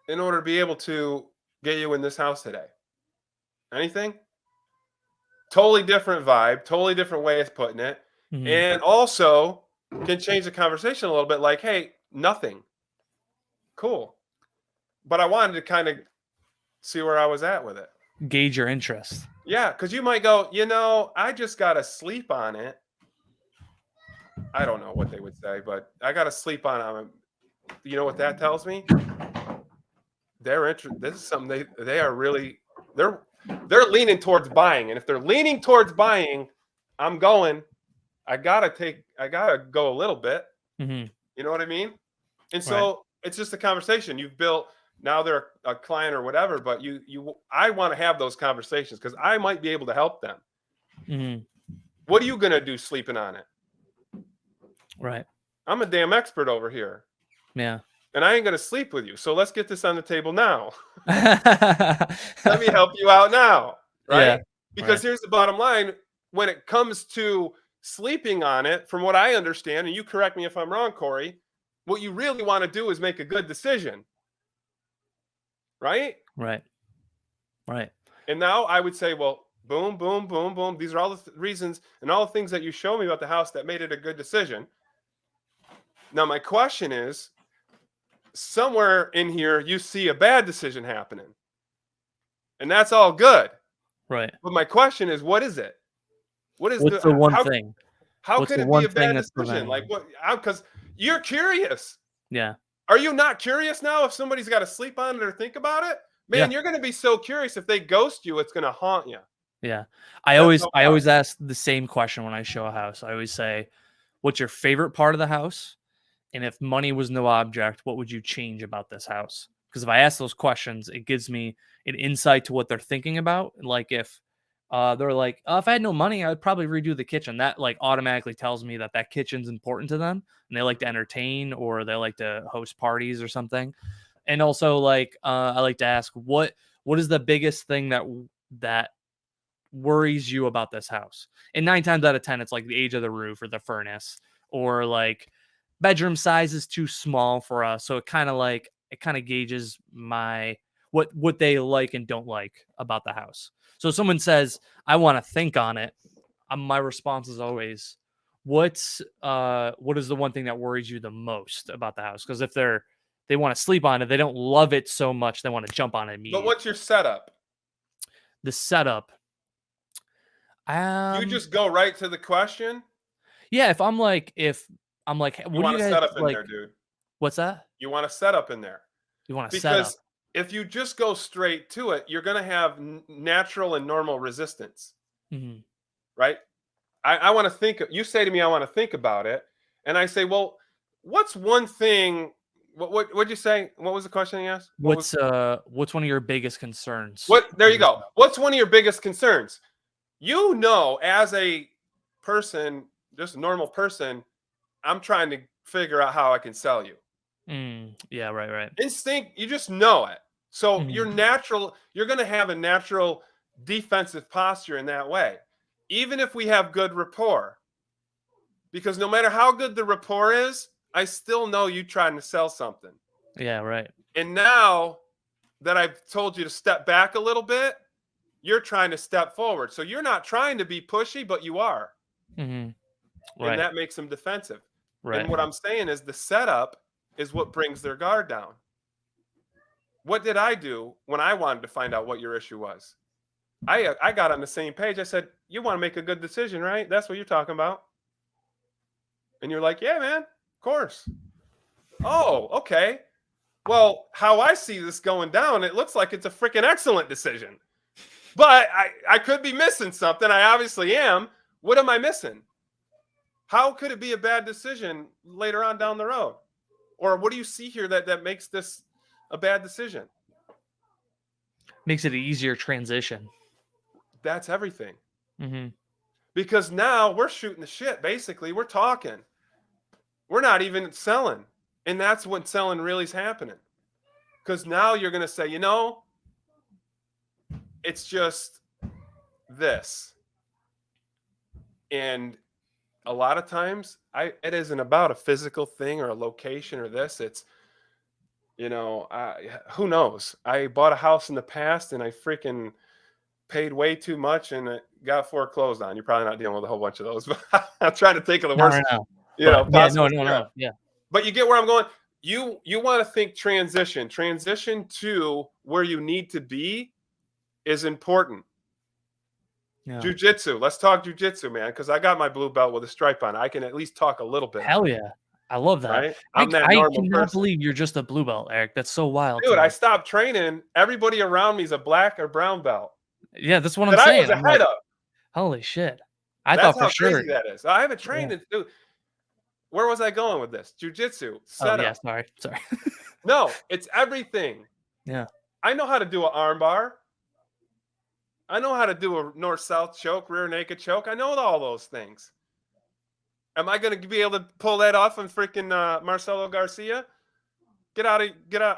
in order to be able to get you in this house today? Anything? Totally different vibe, totally different way of putting it. And also can change the conversation a little bit, like, hey, nothing. Cool. But I wanted to kind of see where I was at with it. Gauge your interest. Yeah, because you might go, I just got to sleep on it. I don't know what they would say, but I got to sleep on it. You know what that tells me? This is something they are really, they're leaning towards buying. And if they're leaning towards buying, I'm going. I gotta go a little bit. You know what I mean? And so it's just a conversation you've built. Now they're a client or whatever, but I want to have those conversations because I might be able to help them. What are you gonna do sleeping on it? Right. I'm a damn expert over here. Yeah. And I ain't gonna sleep with you. So let's get this on the table now. Let me help you out now. Right? Yeah. Because here's the bottom line. When it comes to sleeping on it, from what I understand, and you correct me if I'm wrong, Cory, what you really want to do is make a good decision. Right? Right. And now I would say, well, boom, boom, boom, boom. These are all the reasons and all the things that you show me about the house that made it a good decision. Now, my question is, somewhere in here, you see a bad decision happening. And that's all good. Right. But my question is, what is it? What's the one thing? How could it be a bad decision? Like what? Because you're curious. Yeah. Are you not curious now if somebody's got to sleep on it or think about it? Man, you're going to be so curious. If they ghost you, it's going to haunt you. Yeah. I always ask the same question when I show a house. I always say, what's your favorite part of the house? And if money was no object, what would you change about this house? Because if I ask those questions, it gives me an insight to what they're thinking about. Like if they're like, if I had no money, I would probably redo the kitchen. That like automatically tells me that kitchen's important to them and they like to entertain or they like to host parties or something. And also like, I like to ask what is the biggest thing that worries you about this house? And 9 times out of 10, it's like the age of the roof or the furnace or like bedroom size is too small for us. So it kind of gauges my, what they like and don't like about the house. So if someone says, I want to think on it, my response is always, what is the one thing that worries you the most about the house? Because if they want to sleep on it, they don't love it so much, they want to jump on it immediately. But what's your setup? The setup. You just go right to the question? Yeah, if I'm like, you want to set up in there, dude. What's that? You want to set up in there. You want to set up. Because if you just go straight to it, you're going to have natural and normal resistance. Right? I want to think. You say to me, I want to think about it. And I say, well, what's one thing? What'd you say? What was the question you asked? What's one of your biggest concerns? There you go. What's one of your biggest concerns? As a person, just a normal person, I'm trying to figure out how I can sell you. Yeah, right. Instinct, you just know it. So Mhm. you're going to have a natural defensive posture in that way, even if we have good rapport. Because no matter how good the rapport is, I still know you trying to sell something. Yeah, right. And now that I've told you to step back a little bit, you're trying to step forward. So you're not trying to be pushy, but you are. Mhm. And Right. that makes them defensive. And Right. what I'm saying is the setup is what brings their guard down. What did I do when I wanted to find out what your issue was? I got on the same page. I said, "You want to make a good decision, right? That's what you're talking about." And you're like, "Yeah, man, of course." Oh, okay. Well, how I see this going down, it looks like it's a freaking excellent decision. But I could be missing something. I obviously am. What am I missing? How could it be a bad decision later on down the road? Or what do you see here that makes this a bad decision? Makes it an easier transition. That's everything. Mhm. Because now we're shooting the shit. Basically, we're talking. We're not even selling. And that's when selling really is happening. Because now you're going to say, it's just this. And a lot of times it isn't about a physical thing or a location or this. It's, who knows? I bought a house in the past and I freaking paid way too much and it got foreclosed on. You're probably not dealing with a whole bunch of those, but I'm trying to think of the Not worst, right now. But yeah, no, possible no, scenario. no. Yeah. But you get where I'm going. You want to think transition to where you need to be is important. Yeah. Jiu-jitsu. Let's talk jiu-jitsu, man, because I got my blue belt with a stripe on. I can at least talk a little bit on Hell it, yeah. I love that. right? I I'm that I normal cannot person. believe you're just a blue belt, Eric. That's so wild to Dude, I me. stopped training. Everybody around me is a black or brown belt Yeah, that's what I'm that I was saying. I'm ahead like, of. holy shit. I That's thought for how sure. crazy that is. I haven't Yeah. trained in, dude. Where was I going with this? Jiu-jitsu, Oh yeah, setup. sorry. Sorry. No, it's everything. Yeah. I know how to do an arm bar. I know how to do a north-south choke, rear naked choke. I know all those things. Am I going to be able to pull that off on freaking Marcelo Garcia? Get out.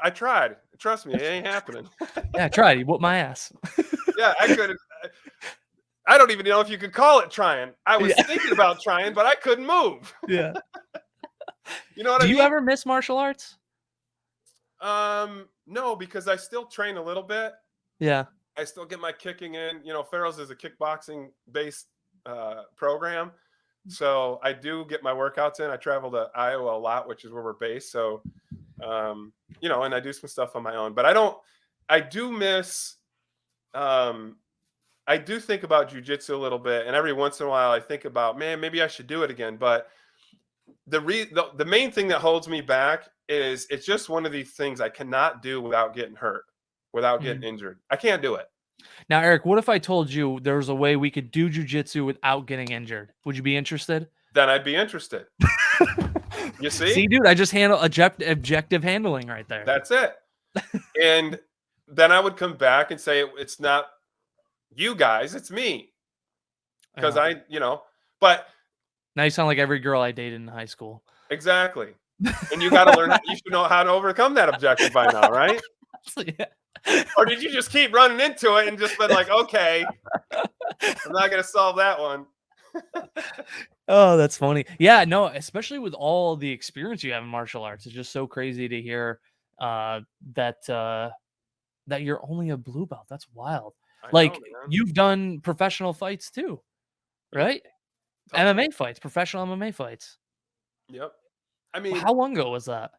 I tried. Trust me, it ain't happening. Yeah, I tried. He whooped my ass. Yeah, I couldn't. I don't even know if you could call it trying. I was Yeah. thinking about trying, but I couldn't move. Yeah. You know what Do I you mean? ever miss martial arts? No, because I still train a little bit. Yeah. I still get my kicking in. Farrell's is a kickboxing based program. So I do get my workouts in. I travel to Iowa a lot, which is where we're based. So, and I do some stuff on my own. But I do miss, I do think about jujitsu a little bit. And every once in a while I think about, man, maybe I should do it again. But the main thing that holds me back is it's just one of these things I cannot do without getting hurt, without getting injured. I can't do it. Now, Eric, what if I told you there was a way we could do jujitsu without getting injured? Would you be interested? Then I'd be interested. You See, see? dude, I just handle objective handling right there. That's it. And then I would come back and say, it's not you guys, it's me. Because but Now you sound like every girl I dated in high school. exactly. And you got to learn, you should know how to overcome that objective by now, right? Yeah. Or did you just keep running into it and just been like, okay, I'm not going to solve that one? Oh, that's funny. Yeah, no, especially with all the experience you have in martial arts, it's just so crazy to hear that that you're only a blue belt. That's wild. I know, Like man. you've done professional fights too, right? Yep. MMA fights, professional MMA fights. Yep. I mean, How long ago was that?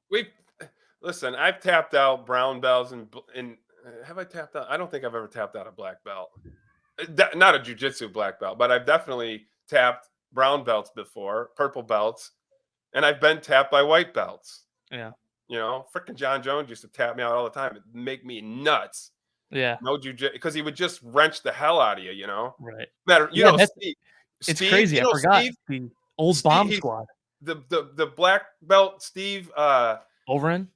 listen, I've tapped out brown belts and have I tapped out? I don't think I've ever tapped out a black belt. Not a jujitsu black belt, but I've definitely tapped brown belts before, purple belts, and I've been tapped by white belts. Yeah. Freaking John Jones used to tap me out all the time. It'd make me nuts. Yeah. No jujitsu, because he would just wrench the hell out of you. Right. Matter, Yeah, Steve. it's Steve, crazy. I forgot Steve, the old Steve, bomb squad. The black belt Steve. Overin.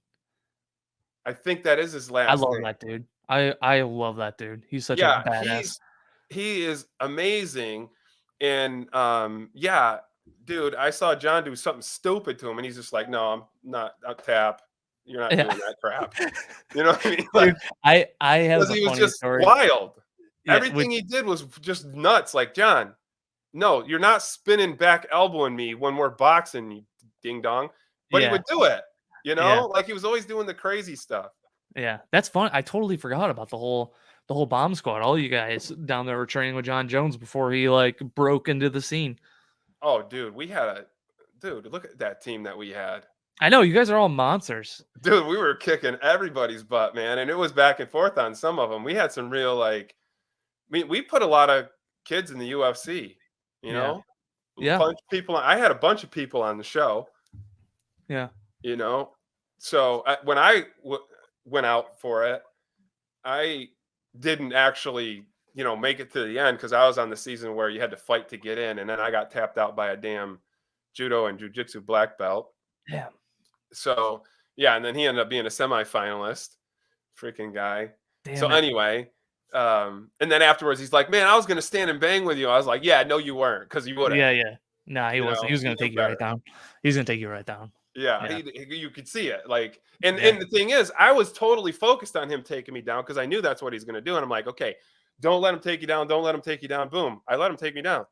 I think that is his last I love name. that dude. I love that dude. He's such a badass. He is amazing, and dude, I saw John do something stupid to him, and he's just like, "No, I'm not. I'll tap. You're not Yeah. doing that crap." You know what I mean? Like, Dude, I have because a he was funny just story. wild. Yeah, with Everything he did was just nuts. Like, John, no, you're not spinning back elbowing me when we're boxing, you ding dong. But he yeah, would do it, yeah, like he was always doing the crazy stuff. yeah. That's fun. I totally forgot about the whole bomb squad. All you guys down there were training with John Jones before he like broke into the scene. Oh, dude, dude, look at that team that we had. I know you guys are all monsters. Dude, we were kicking everybody's butt, man. And it was back and forth on some of them. We had some real, like, we put a lot of kids in the UFC, you Yeah, know, a yeah, bunch of people. I had a bunch of people on the show, yeah, you know. So when I went out for it, I didn't actually, make it to the end because I was on the season where you had to fight to get in, and then I got tapped out by a damn judo and jujitsu black belt. yeah. So yeah, and then he ended up being a semifinalist, freaking guy. So Damn it. anyway, and then afterwards he's like, "Man, I was gonna stand and bang with you." I was like, "Yeah, no, you weren't, because you would have." Yeah, yeah. Nah, he wasn't. He was He gonna knew take you right better. down. He's gonna take you right down. Yeah, Yeah, you could see it. Like, and yeah, and the thing is, I was totally focused on him taking me down because I knew that's what he's gonna do. And I'm like, okay, don't let him take you down. Don't let him take you down. Boom. I let him take me down.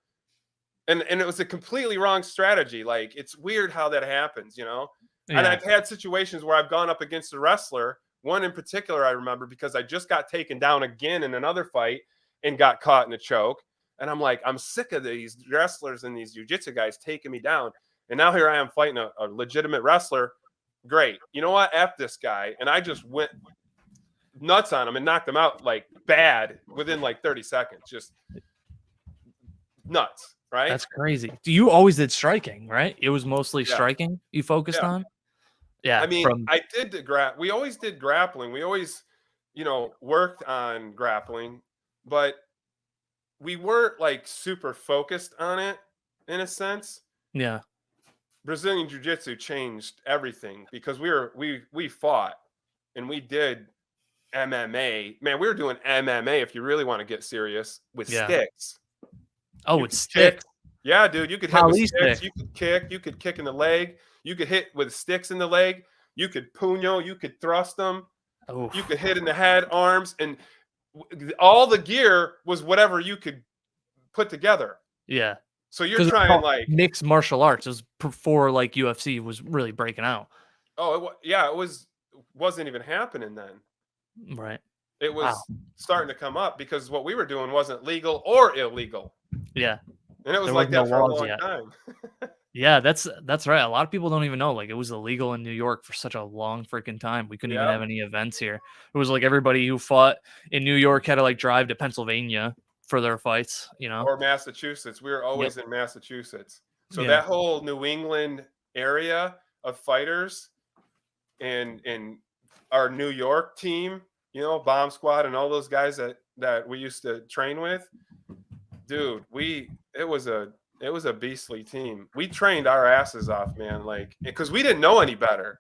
And it was a completely wrong strategy. Like, it's weird how that happens, And yeah. I've had situations where I've gone up against a wrestler. One in particular I remember because I just got taken down again in another fight and got caught in a choke. And I'm like, I'm sick of these wrestlers and these jujitsu guys taking me down. And now here I am fighting a legitimate wrestler. Great. You know what? F this guy. And I just went nuts on him and knocked him out like bad within like 30 seconds. Just nuts. Right? That's crazy. You always did striking, right? It was mostly Yeah. striking you focused Yeah. on? I Yeah, mean, from I did we always did grappling. We always, worked on grappling, but we weren't like super focused on it in a sense. yeah, Brazilian jiu-jitsu changed everything because we fought and we did MMA. Man, we were doing MMA if you really want to get serious with yeah. sticks. Oh, You it's could stick. kick. Yeah, dude, you could hit with Kali sticks. stick. You could kick in the leg. You could hit with sticks in the leg. You could puño. You could thrust them. You Oof. could hit in the head, arms, and all the gear was whatever you could put together. Yeah, So you're because it's trying called like, mixed martial arts. It was before, like, UFC was really breaking out. oh, yeah, wasn't even happening then. Right. It Wow. was starting to come up because what we were doing wasn't legal or illegal, Yeah, and it was there like was no that for a laws long yet. time. Yeah, that's right. A lot of people don't even know, like, it was illegal in New York for such a long freaking time. We couldn't even Yeah, have any events here. It was like everybody who fought in New York had to, like, drive to Pennsylvania for their fights, you know? or Massachusetts. We were Yep. always in Massachusetts. So Yeah. that whole New England area of fighters and our New York team, Bomb Squad and all those guys that we used to train with, dude, it was a beastly team. We trained our asses off, man, like, because we didn't know any better,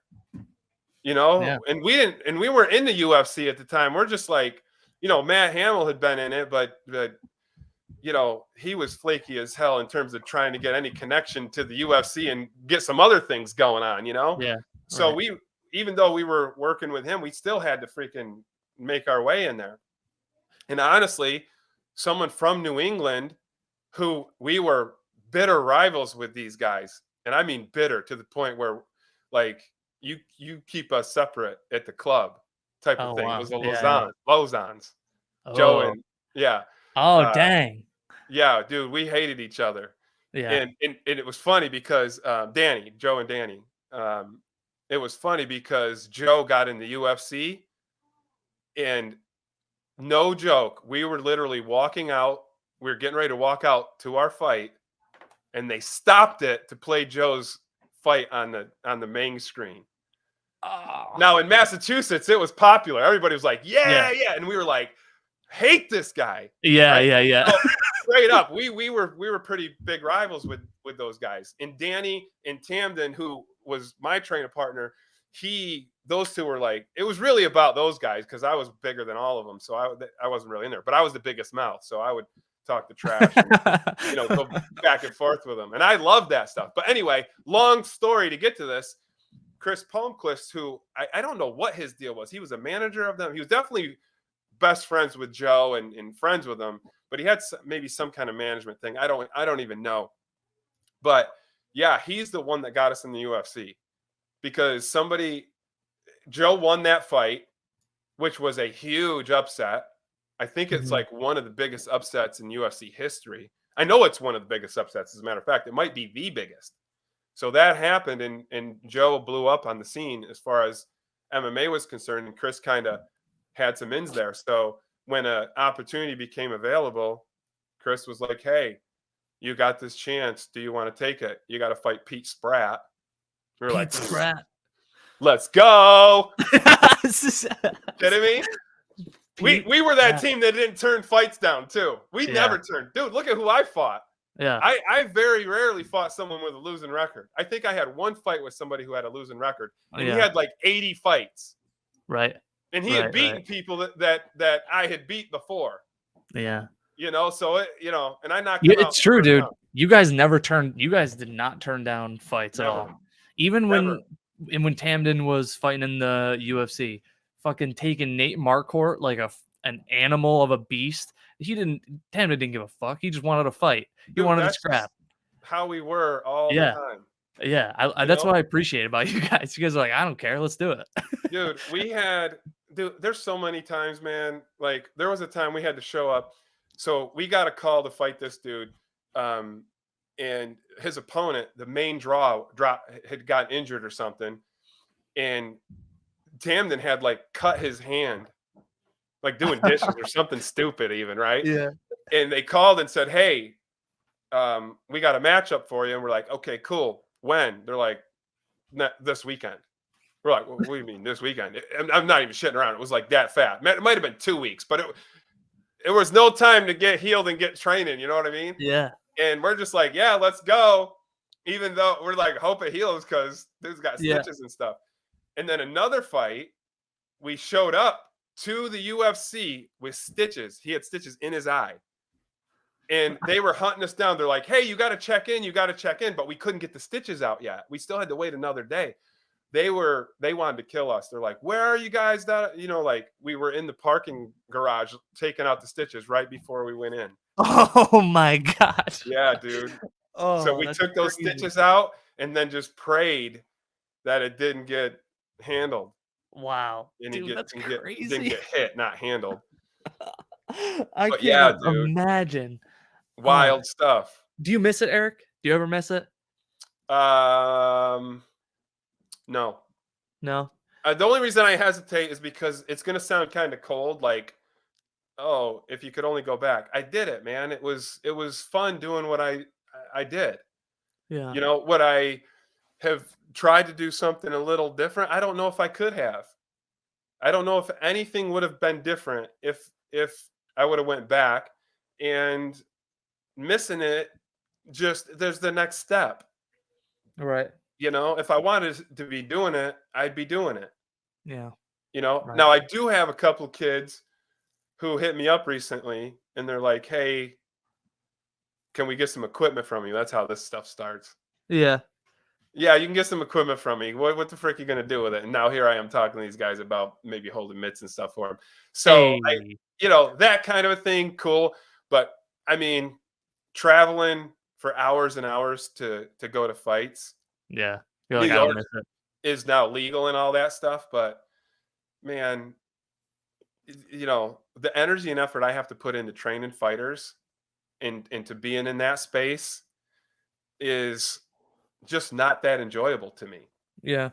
Yeah. and we weren't in the UFC at the time. We're just like, Matt Hamill had been in it, but he was flaky as hell in terms of trying to get any connection to the UFC and get some other things going on. Yeah. So Right. even though we were working with him, we still had to freaking make our way in there. And honestly, someone from New England who we were bitter rivals with these guys, and I mean bitter to the point where, like, you keep us separate at the club type of Oh, thing. It wow. was the Yeah, yeah. Lozans, Joe Oh. and yeah. Oh, Uh, dang. yeah, dude, we hated each other. Yeah. And it was funny because Joe and Danny, it was funny because Joe got in the UFC, and no joke, we were literally walking out. We were getting ready to walk out to our fight, and they stopped it to play Joe's fight on the main screen. Oh. Now in Massachusetts, it was popular. Everybody was like, Yeah. "Yeah, yeah," and we were like, "Hate this guy," Yeah, right? yeah, yeah. So straight up, we were pretty big rivals with those guys. And Danny and Tamden, who was my trainer partner, those two were like, it was really about those guys because I was bigger than all of them, so I wasn't really in there, but I was the biggest mouth, so I would talk the trash and, go back and forth with him. And I love that stuff. But anyway, long story to get to this. Chris Palmquist, who I don't know what his deal was. He was a manager of them. He was definitely best friends with Joe and friends with him, but he had maybe some kind of management thing. I don't even know. But yeah, he's the one that got us in the UFC because Joe won that fight, which was a huge upset. I think it's like one of the biggest upsets in UFC history. I know it's one of the biggest upsets, as a matter of fact. It might be the biggest. So that happened, and Joe blew up on the scene as far as MMA was concerned, and Chris kind of had some ins there. So when an opportunity became available, Chris was like, hey, you got this chance. Do you want to take it? You got to fight Pete Spratt. We were like, Spratt. Let's go. Kidding me? We were that team that didn't turn fights down too. We never turned. Dude, look at who I fought. Yeah. I very rarely fought someone with a losing record. I think I had one fight with somebody who had a losing record, and he had like 80 fights. Right. And he had beaten people that I had beat before. Yeah. So and I knocked him out. It's true, dude. You guys did not turn down fights at all. Even when Tamden was fighting in the UFC, fucking taking Nate Marquardt like an animal of a beast. Tamden didn't give a fuck. He just wanted to fight. He wanted to scrap. How we were all the time. Yeah, that's what I appreciate about you guys. You guys are like, I don't care. Let's do it. Dude, there's so many times, man. Like, there was a time we had to show up. So we got a call to fight this dude. And his opponent, the main draw, had gotten injured or something. And Tamden had, like, cut his hand, like doing dishes or something stupid even, right? Yeah. And they called and said, hey, we got a matchup for you. And we're like, okay, cool. When? They're like, this weekend. We're like, what do you mean this weekend? I'm not even shitting around. It was like that fat. It might have been 2 weeks, but it was no time to get healed and get training. You know what I mean? Yeah. And we're just like, yeah, let's go. Even though we're like, hope it heals because dude's got stitches and stuff. And then another fight, we showed up to the UFC with stitches. He had stitches in his eye. And they were hunting us down. They're like, hey, you got to check in. You got to check in. But we couldn't get the stitches out yet. We still had to wait another day. They wanted to kill us. They're like, where are you guys? Like, we were in the parking garage taking out the stitches right before we went in. Oh my God. Yeah, dude. So we took those stitches out and then just prayed that it didn't get handled. Wow. And dude, that's crazy. Didn't get hit, not handled. I can't imagine. Wild stuff. Do you miss it, Eric? Do you ever miss it? No. The only reason I hesitate is because it's going to sound kind of cold. Like, oh, if you could only go back. I did it, man. It was fun doing what I did. Yeah. Would I have tried to do something a little different? I don't know if I could have. I don't know if anything would have been different if I would have went back. And missing it, there's the next step. Right. If I wanted to be doing it, I'd be doing it. Yeah. Right. Now I do have a couple kids who hit me up recently and they're like, hey, can we get some equipment from you? That's how this stuff starts. Yeah. Yeah, you can get some equipment from me. What the frick are you going to do with it? And now here I am talking to these guys about maybe holding mitts and stuff for them. So, that kind of a thing, cool. But, I mean, traveling for hours and hours to go to fights. Yeah. New York is now legal and all that stuff. But, man, the energy and effort I have to put into training fighters and to being in that space is just not that enjoyable to me. Yeah.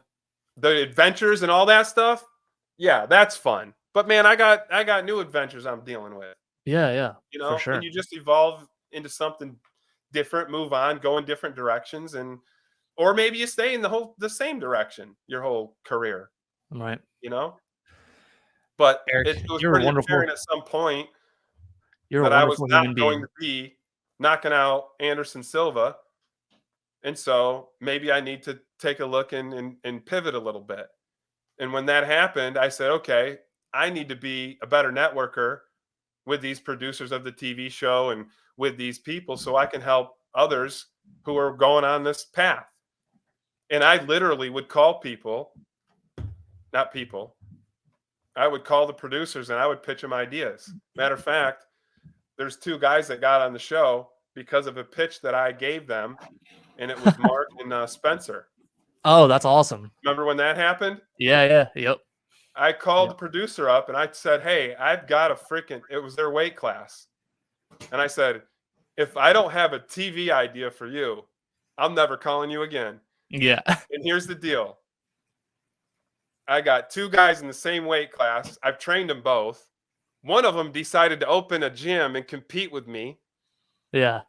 The adventures and all that stuff, yeah, that's fun. But man, I got new adventures I'm dealing with. Yeah. For sure. And you just evolve into something different, move on, go in different directions, or maybe you stay in the same direction your whole career. Right. But Eric, it was pretty apparent at some point that I was not going to be knocking out Anderson Silva. And so maybe I need to take a look and pivot a little bit. And when that happened, I said, okay, I need to be a better networker with these producers of the TV show and with these people so I can help others who are going on this path. And I literally would call people, not people, I would call the producers and I would pitch them ideas. Matter of fact, there's 2 guys that got on the show because of a pitch that I gave them, and it was Mark and Spencer. Oh, that's awesome. Remember when that happened? Yeah. Yep. I called the producer up and I said, hey, I've got it was their weight class. And I said, if I don't have a TV idea for you, I'm never calling you again. Yeah. And here's the deal. I got 2 guys in the same weight class. I've trained them both. One of them decided to open a gym and compete with me. Yeah.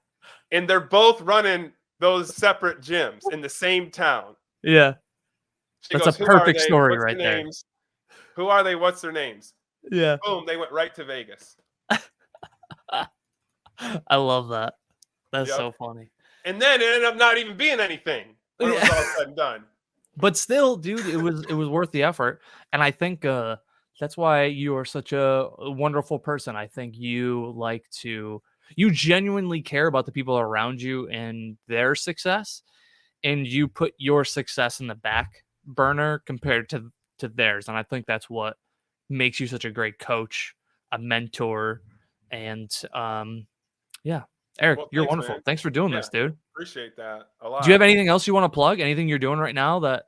And they're both running those separate gyms in the same town. Yeah. She That's goes, a perfect story What's right their there. names? Who are they? What's their names? Yeah. Boom, they went right to Vegas. I love that. That's Yep. so funny. And then it ended up not even being anything when it was all said and done. But still, dude, it was worth the effort. And I think that's why you are such a wonderful person. I think you genuinely care about the people around you and their success, and you put your success in the back burner compared to theirs. And I think that's what makes you such a great coach, a mentor, and yeah. Eric, Well, you're thanks, wonderful. man. Thanks for doing this, dude. Appreciate that a lot. Do you have anything else you want to plug? Anything you're doing right now that?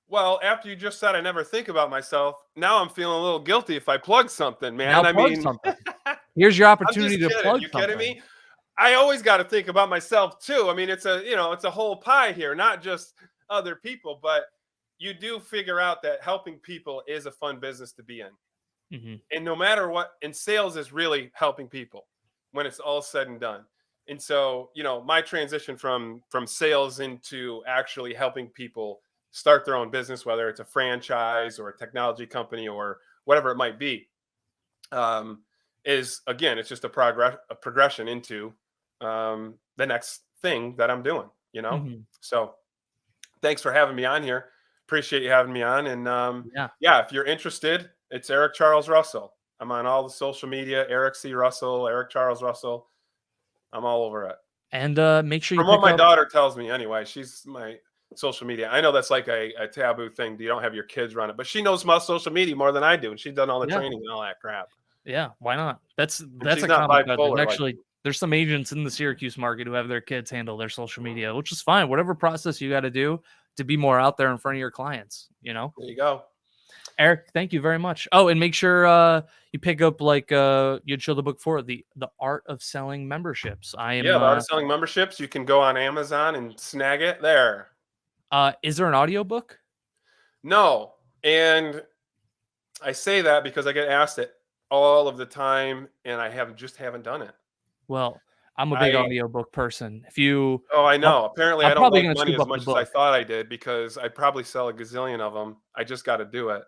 Well, after you just said I never think about myself, now I'm feeling a little guilty if I plug something, man. Now plug something. Here's your opportunity to plug You something. kidding me? I always got to think about myself too. I mean, it's a whole pie here, not just other people, but you do figure out that helping people is a fun business to be in. Mm-hmm. And no matter what, and sales is really helping people when it's all said and done. And so, my transition from sales into actually helping people start their own business, whether it's a franchise or a technology company or whatever it might be, is, again, it's just a progression into the next thing that I'm doing, Mm-hmm. So thanks for having me on here. Appreciate you having me on. And if you're interested, it's Erik Charles Russell. I'm on all the social media, Erik C. Russell, Erik Charles Russell. I'm all over it. And make sure you From what my daughter tells me anyway, she's my social media. I know that's like a taboo thing. You don't have your kids run it, but she knows about social media more than I do. And she's done all the training and all that crap. Yeah, why not? That's she's a not common bipolar, actually, there's some agents in the Syracuse market who have their kids handle their social media, which is fine. Whatever process you got to do to be more out there in front of your clients, There you go. Erik, thank you very much. Oh, and make sure you pick up you'd show the book for the Art of Selling Memberships. The Art of Selling Memberships. You can go on Amazon and snag it there. Is there an audiobook? No. And I say that because I get asked it all of the time, and I haven't done it. Well, I'm a big audiobook person. Oh, I know. Apparently, I don't make money as much as I thought I did because I probably sell a gazillion of them. I just got to do it.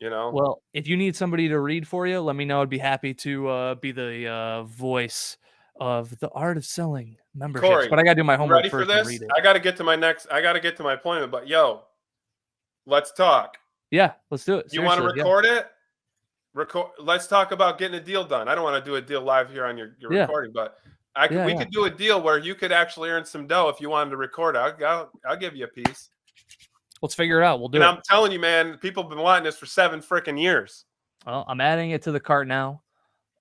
Well, if you need somebody to read for you, let me know. I'd be happy to be the voice of the Art of Selling Memberships. Cory, but I got to do my homework ready first for this? to read it. I got to get to my appointment. But let's talk. Yeah, let's do it. You want to record it? Let's talk about getting a deal done. I don't want to do a deal live here on your recording, but we could do a deal where you could actually earn some dough if you wanted to record it. I'll give you a piece. Let's figure it out. We'll do it. I'm telling you, man, people have been wanting this for 7 freaking years. Well, I'm adding it to the cart now.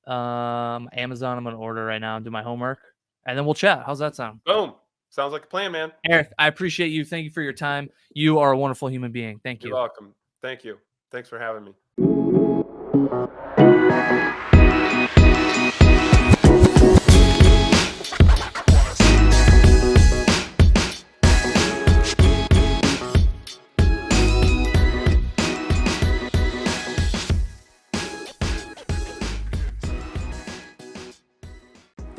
Amazon, I'm going to order right now and do my homework, and then we'll chat. How's that sound? Boom. Sounds like a plan, man. Erik, I appreciate you. Thank you for your time. You are a wonderful human being. Thank you. You're welcome. Thank you. Thanks for having me.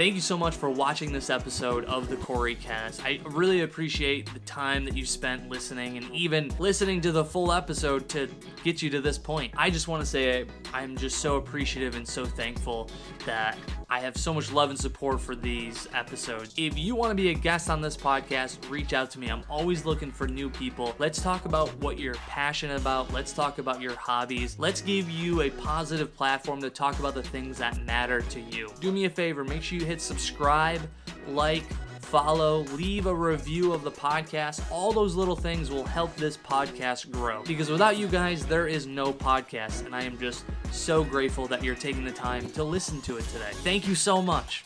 Thank you so much for watching this episode of the Cory Cast. I really appreciate the time that you spent listening and even listening to the full episode to get you to this point. I just want to say I'm just so appreciative and so thankful that I have so much love and support for these episodes. If you want to be a guest on this podcast, reach out to me. I'm always looking for new people. Let's talk about what you're passionate about. Let's talk about your hobbies. Let's give you a positive platform to talk about the things that matter to you. Do me a favor, make sure you hit subscribe, like, follow, leave a review of the podcast. All those little things will help this podcast grow. Because without you guys, there is no podcast. And I am just so grateful that you're taking the time to listen to it today. Thank you so much.